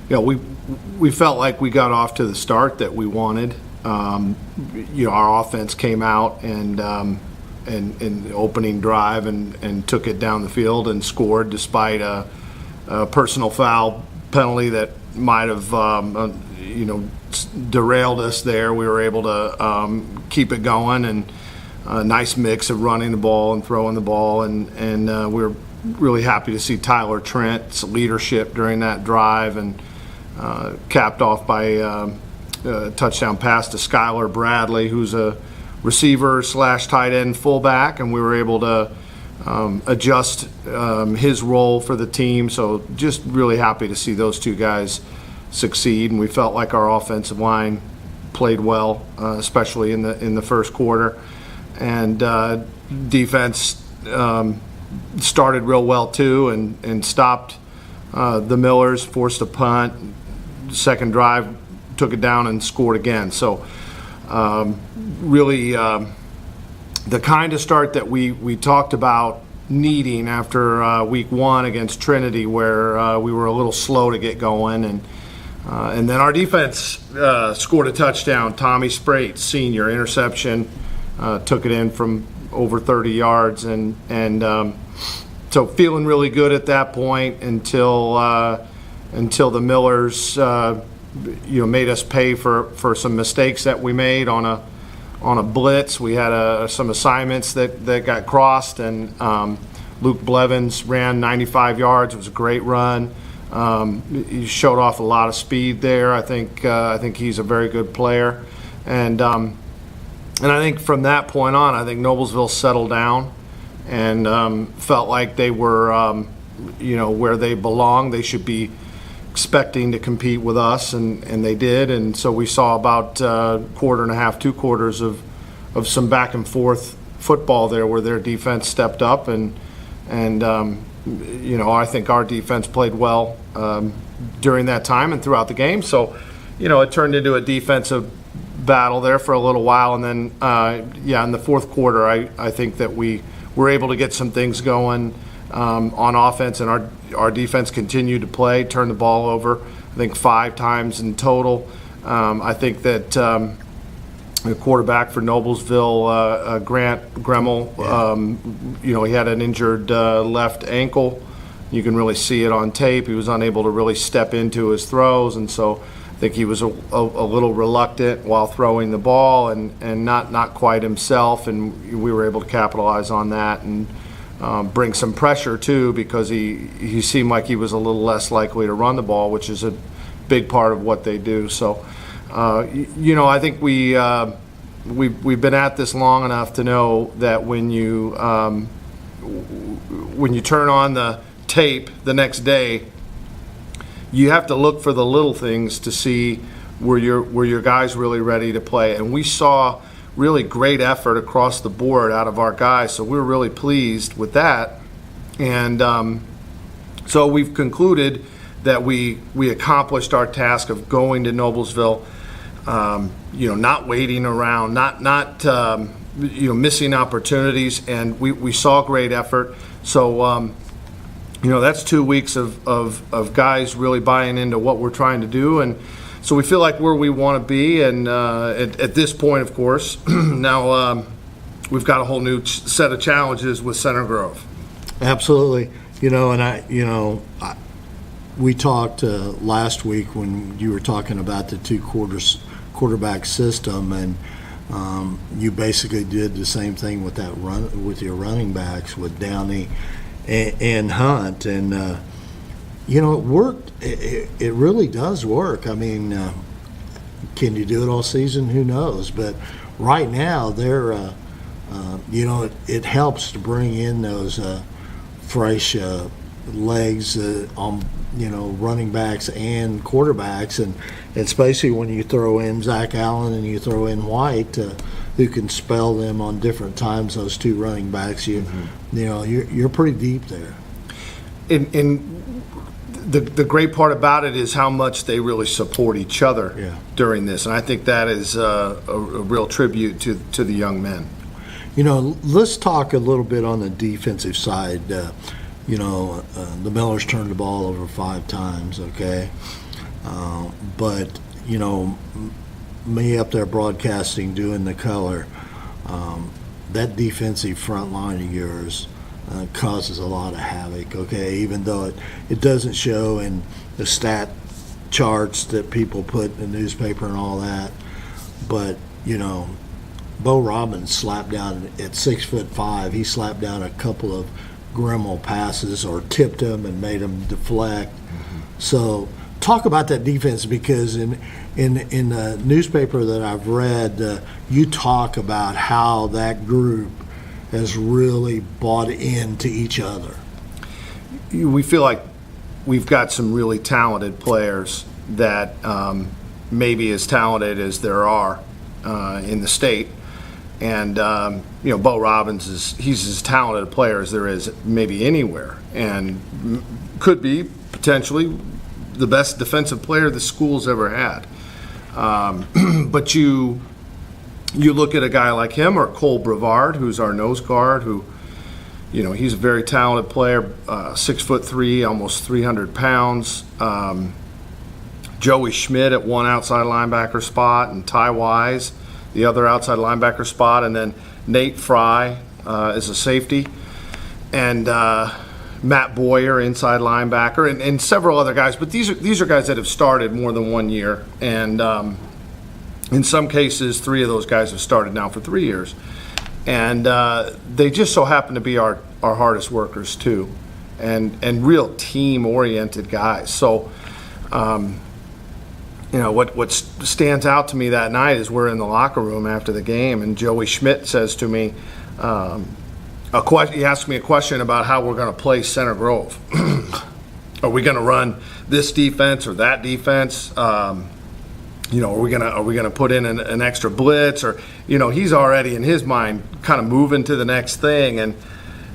S16: Yeah, we felt like we got off to the start that we wanted. Our offense came out and the opening drive and took it down the field and scored despite a personal foul penalty that might have, derailed us there. We were able to keep it going, and a nice mix of running the ball and throwing the ball, and we were really happy to see Tyler Trent's leadership during that drive, and capped off by a touchdown pass to Skylar Bradley, who's a receiver / tight end fullback, and we were able to adjust his role for the team. So just really happy to see those two guys succeed, and we felt like our offensive line played well, especially in the first quarter, and defense started real well too, and stopped the Millers, forced a punt. Second drive, took it down and scored again. So really the kind of start that we talked about needing after week one against Trinity, where we were a little slow to get going, and then our defense scored a touchdown. Tommy Sprate, senior, interception, took it in from over 30 yards, and so feeling really good at that point until the Millers made us pay for some mistakes that we made on a blitz. We had some assignments that got crossed, and Luke Blevins ran 95 yards. It was a great run. He showed off a lot of speed there. I think he's a very good player, and I think from that point on, I think Noblesville settled down and felt like they were where they belong. They should be expecting to compete with us, and they did, and so we saw about quarter and a half, 2 quarters of some back and forth football there, where their defense stepped up, and I think our defense played well during that time and throughout the game. So it turned into a defensive battle there for a little while, and then in the fourth quarter I think that we were able to get some things going on offense, and our defense continued to play, turn the ball over, I think 5 times in total. I think that the quarterback for Noblesville, Grant Gremmel, he had an injured left ankle. You can really see it on tape. He was unable to really step into his throws, and so I think he was a little reluctant while throwing the ball, and not quite himself, and we were able to capitalize on that and bring some pressure too, because he seemed like he was a little less likely to run the ball, which is a big part of what they do. So I think we've been at this long enough to know that when you turn on the tape the next day, you have to look for the little things to see were your guys really ready to play. And we saw really great effort across the board out of our guys, so we're really pleased with that. And so we've concluded that we accomplished our task of going to Noblesville, not waiting around, not missing opportunities, and we saw great effort. So that's 2 weeks of guys really buying into what we're trying to do, and so we feel like where we want to be. And at this point, of course, now we've got a whole new set of challenges with Center Grove.
S13: Absolutely. We talked last week when you were talking about the quarterback system, and you basically did the same thing with that with your running backs with Downey and Hunt, and it worked. It really does work. I mean, can you do it all season? Who knows? But right now, they're it helps to bring in those fresh legs on running backs and quarterbacks, and especially when you throw in Zach Allen and you throw in White, who can spell them on different times. Those two running backs, you're pretty deep there.
S16: And the great part about it is how much they really support each other during this, and I think that is a real tribute to the young men.
S13: Let's talk a little bit on the defensive side. The Millers turned the ball over 5 times, okay? But, me up there broadcasting, doing the color, that defensive front line of yours causes a lot of havoc, okay? Even though it doesn't show in the stat charts that people put in the newspaper and all that. But, Bo Robbins slapped down at 6'5". He slapped down a couple of Grimmel passes or tipped them and made them deflect. So talk about that defense, because in the newspaper that I've read, you talk about how that group has really bought into each other.
S16: We feel like we've got some really talented players that maybe as talented as there are in the state. And, Bo Robbins he's as talented a player as there is maybe anywhere, and could be potentially the best defensive player the school's ever had. But you look at a guy like him, or Cole Brevard, who's our nose guard, who, he's a very talented player, 6'3", almost 300 pounds. Joey Schmidt at one outside linebacker spot, and Ty Wise the other outside linebacker spot, and then Nate Fry as a safety, and Matt Boyer inside linebacker, and several other guys. But these are guys that have started more than 1 year, and in some cases 3 of those guys have started now for 3 years, and they just so happen to be our hardest workers too, and real team-oriented guys. So what stands out to me that night is we're in the locker room after the game, and Joey Schmidt says to me, he asked me a question about how we're going to play Center Grove. Are we going to run this defense or that defense? Are we going to put in an extra blitz? Or he's already in his mind kind of moving to the next thing. And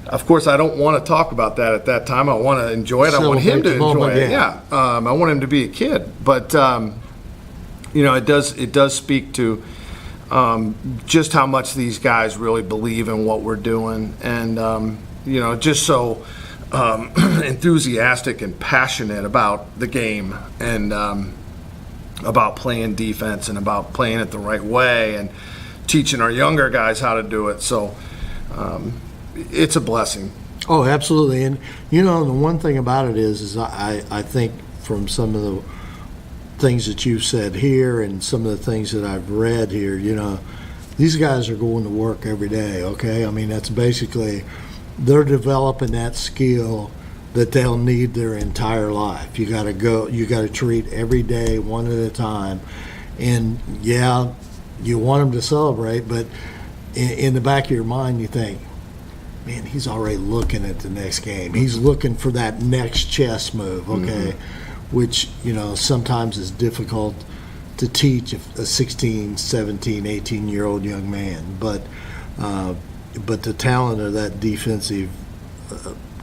S16: of course, I don't want to talk about that at that time. I want to enjoy it. I want him to enjoy it. Yeah, I want him to be a kid. But it does speak to just how much these guys really believe in what we're doing, and just so enthusiastic and passionate about the game, and about playing defense, and about playing it the right way, and teaching our younger guys how to do it. So it's a blessing.
S13: Oh, absolutely. And the one thing about it is I think from some of the things that you've said here and some of the things that I've read here, these guys are going to work every day, okay? I mean, that's basically, they're developing that skill that they'll need their entire life. You got to treat every day one at a time. And yeah, you want them to celebrate, but in the back of your mind you think, man, he's already looking at the next game. He's looking for that next chess move, okay, which, you know, sometimes is difficult to teach a 16, 17, 18-year-old young man. But the talent of that defensive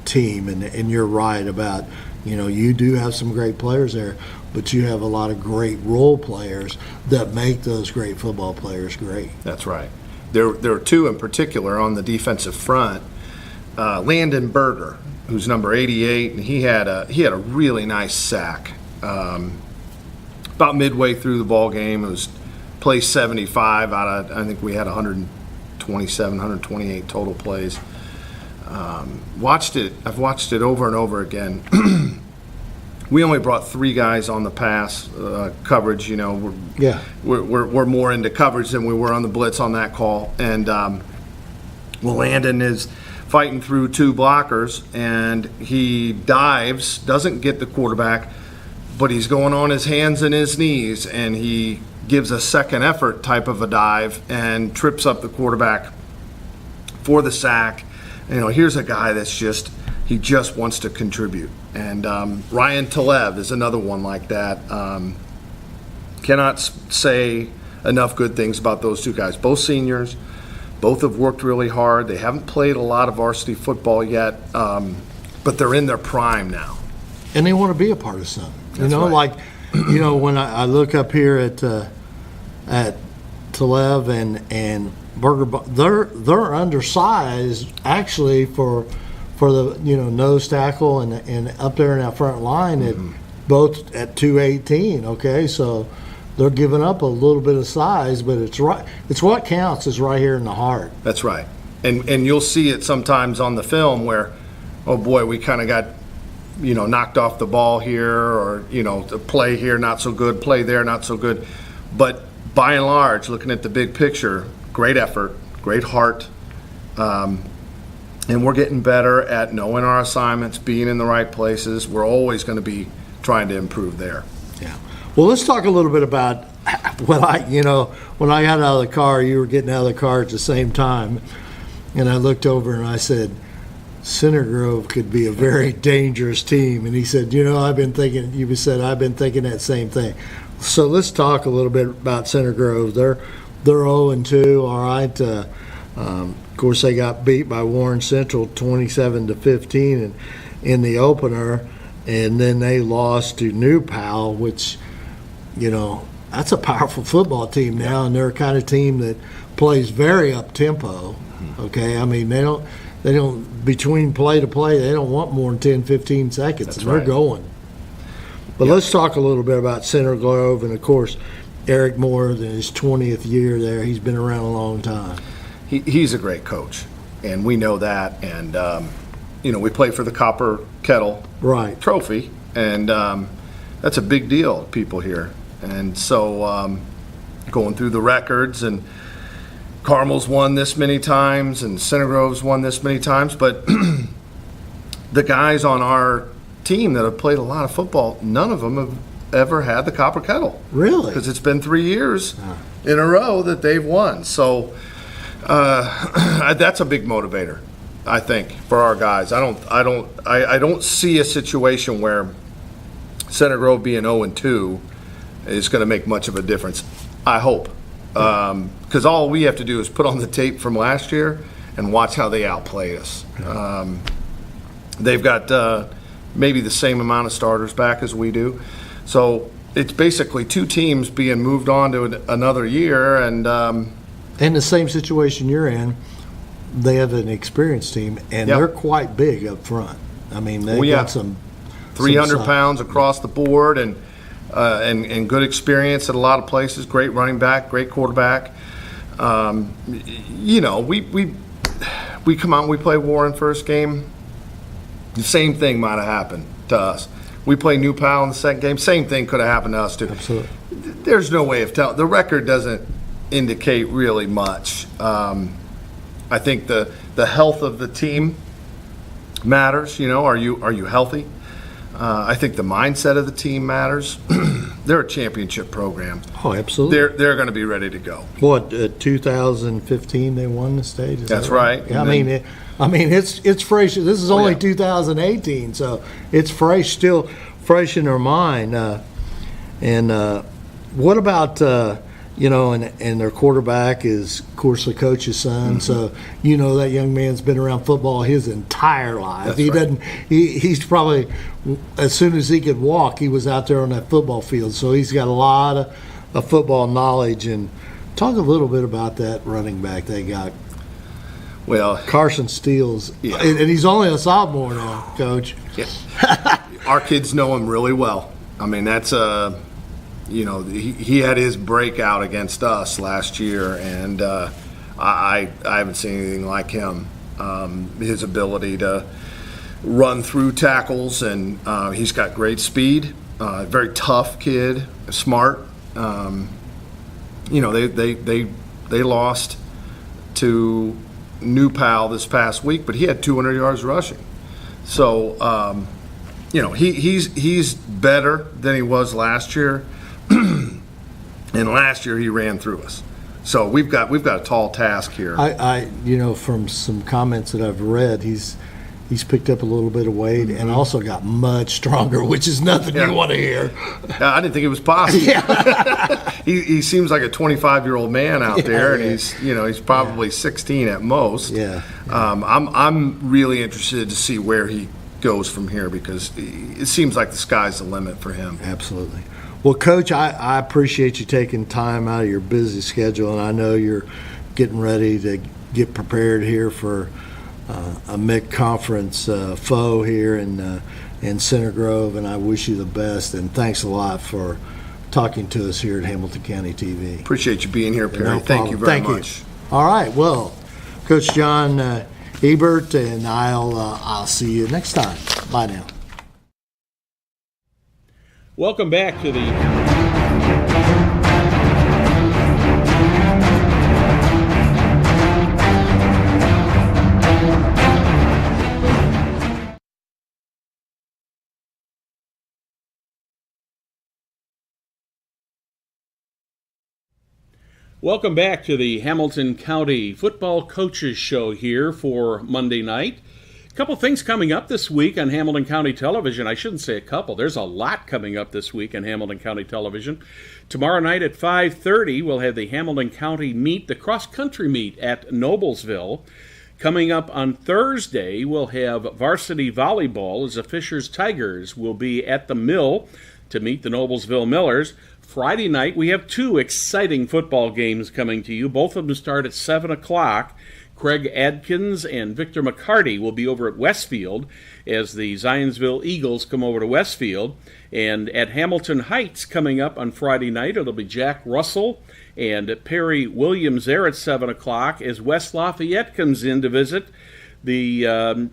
S13: team, and you're right about, you know, you do have some great players there, but you have a lot of great role players that make those great football players great.
S16: That's right. There are two in particular on the defensive front. Landon Berger, who's number 88, and he had a really nice sack about midway through the ball game. It was play 75 out of, I think we had 127, 128 total plays. I've watched it over and over again. We only brought 3 guys on the pass coverage. You know, we're more into coverage than we were on the blitz on that call. And Landon is fighting through 2 blockers, and he dives, doesn't get the quarterback, but he's going on his hands and his knees, and he gives a second effort type of a dive and trips up the quarterback for the sack. You know, here's a guy that's just wants to contribute. And Ryan Talev is another one like that. Cannot say enough good things about those 2 guys. Both seniors, both have worked really hard. They haven't played a lot of varsity football yet, but they're in their prime now.
S13: And they want to be a part of something.
S16: That's right.
S13: Like, you know, when I look up here at Talev and Berger, they're undersized actually for the, you know, nose tackle and up there in that front line at both at 218. Okay, so they're giving up a little bit of size, but it's right. It's what counts is right here in the heart.
S16: That's right, and you'll see it sometimes on the film where, oh boy, we kind of got, you know, knocked off the ball here, or, you know, the play here not so good, play there not so good, but by and large, looking at the big picture, great effort, great heart. And we're getting better at knowing our assignments, being in the right places. We're always going to be trying to improve there.
S13: Yeah. Well, let's talk a little bit about when I got out of the car, you were getting out of the car at the same time. And I looked over and I said, Center Grove could be a very dangerous team. And he said, you know, I've been thinking that same thing. So let's talk a little bit about Center Grove. They're 0-2, all right. Of course, they got beat by Warren Central 27-15 in the opener, and then they lost to New Pal, which, you know, that's a powerful football team now, and they're a kind of team that plays very up tempo. Okay, I mean they don't between play to play they don't want more than 10-15 seconds.
S16: That's
S13: and they're
S16: right.
S13: going. But let's talk a little bit about Center Grove, and of course, Eric Moore in his 20th year there. He's been around a long time.
S16: He's a great coach, and we know that. And you know, we play for the Copper Kettle Trophy, and that's a big deal to people here. And so going through the records, and Carmel's won this many times, and Center Grove's won this many times, but the guys on our team that have played a lot of football, none of them have ever had the Copper Kettle.
S13: Really?
S16: Because it's been 3 years in a row that they've won. So that's a big motivator, I think, for our guys. I don't see a situation where Center Grove being 0-2 is going to make much of a difference. I hope, because all we have to do is put on the tape from last year and watch how they outplay us. They've got maybe the same amount of starters back as we do, so it's basically 2 teams being moved on to another year, and
S13: in the same situation you're in, they have an experienced team, and they're quite big up front. I mean, they've got some
S16: 300 pounds across the board, and good experience at a lot of places. Great running back, great quarterback. You know, we come out and we play Warren first game. The same thing might have happened to us. We play New Pal in the second game. Same thing could have happened to us too.
S13: Absolutely.
S16: There's no way of telling. The record doesn't indicate really much. I think the health of the team matters. You know, are you healthy? I think the mindset of the team matters. they're a championship program.
S13: Oh, absolutely.
S16: They're going to be ready to go.
S13: What, 2015 they won the state? Is
S16: That's
S13: that
S16: right.
S13: Yeah,
S16: And
S13: it's fresh. This is only
S16: yeah.
S13: 2018, so it's fresh, still fresh in their mind. What about and their quarterback is, of course, the coach's son. So that young man's been around football his entire life.
S16: That's
S13: He's probably, as soon as he could walk, he was out there on that football field. So he's got a lot of football knowledge. And talk a little bit about that running back they got.
S16: Well,
S13: Carson Steele's,
S16: yeah.
S13: and he's only a sophomore now, Coach.
S16: Yeah. Our kids know him really well. I mean, that's he had his breakout against us last year, and I haven't seen anything like him. His ability to run through tackles, and he's got great speed. Very tough kid, smart. They lost to New Pal this past week, but he had 200 yards rushing. So he's better than he was last year. And last year he ran through us. So we've got a tall task here.
S13: I from some comments that I've read, he's picked up a little bit of weight and also got much stronger, which is nothing you want to hear.
S16: I didn't think it was possible.
S13: Yeah.
S16: he seems like a 25-year-old man out there, and he's probably 16 at most.
S13: Yeah.
S16: I'm really interested to see where he goes from here, because it seems like the sky's the limit for him.
S13: Absolutely. Well, Coach, I appreciate you taking time out of your busy schedule, and I know you're getting ready to get prepared here for a mid-conference foe here in Center Grove, and I wish you the best, and thanks a lot for talking to us here at Hamilton County TV.
S16: Appreciate you being here, Perry.
S13: No
S16: Thank you very much.
S13: All right, well, Coach John Ebert, and I'll see you next time. Bye now.
S1: Welcome back to the Welcome back to the Hamilton County Football Coaches Show here for Monday night. A couple things coming up this week on Hamilton County Television. I shouldn't say a couple. There's a lot coming up this week on Hamilton County Television. Tomorrow night at 5:30, we'll have the Hamilton County meet, the cross-country meet at Noblesville. Coming up on Thursday, we'll have varsity volleyball as the Fishers Tigers will be at the Mill to meet the Noblesville Millers. Friday night, we have two exciting football games coming to you. Both of them start at 7 o'clock. Craig Adkins and Victor McCarty will be over at Westfield as the Zionsville Eagles come over to Westfield. And at Hamilton Heights coming up on Friday night, it'll be Jack Russell and Perry Williams there at 7 o'clock as West Lafayette comes in to visit the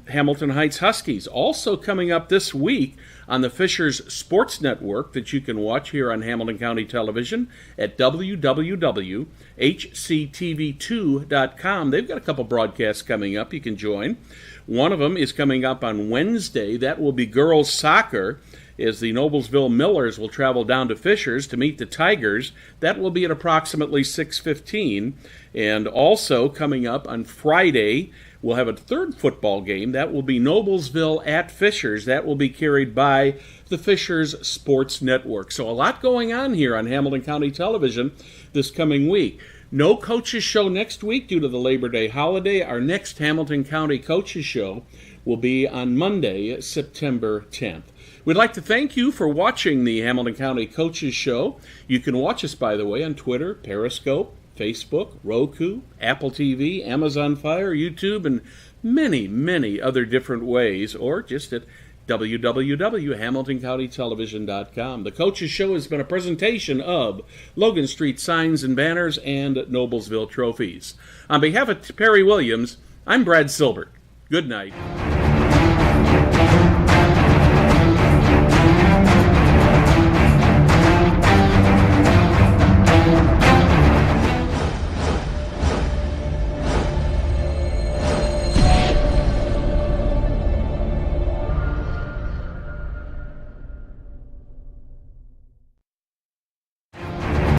S1: Hamilton Heights Huskies. Also coming up this week on the Fishers Sports Network that you can watch here on Hamilton County Television at www.hctv2.com. They've got a couple broadcasts coming up you can join. One of them is coming up on Wednesday. That will be girls soccer, as the Noblesville Millers will travel down to Fishers to meet the Tigers. That will be at approximately 6:15. And also coming up on Friday, we'll have a third football game. That will be Noblesville at Fishers. That will be carried by the Fishers Sports Network. So a lot going on here on Hamilton County Television this coming week. No Coaches Show next week due to the Labor Day holiday. Our next Hamilton County Coaches Show will be on Monday, September 10th. We'd like to thank you for watching the Hamilton County Coaches Show. You can watch us, by the way, on Twitter, Periscope, Facebook, Roku, Apple TV, Amazon Fire, YouTube, and many, many other different ways, or just at www.hamiltoncountytelevision.com. The Coaches Show has been a presentation of Logan Street Signs and Banners and Noblesville Trophies. On behalf of Perry Williams, I'm Brad Silbert. Good night.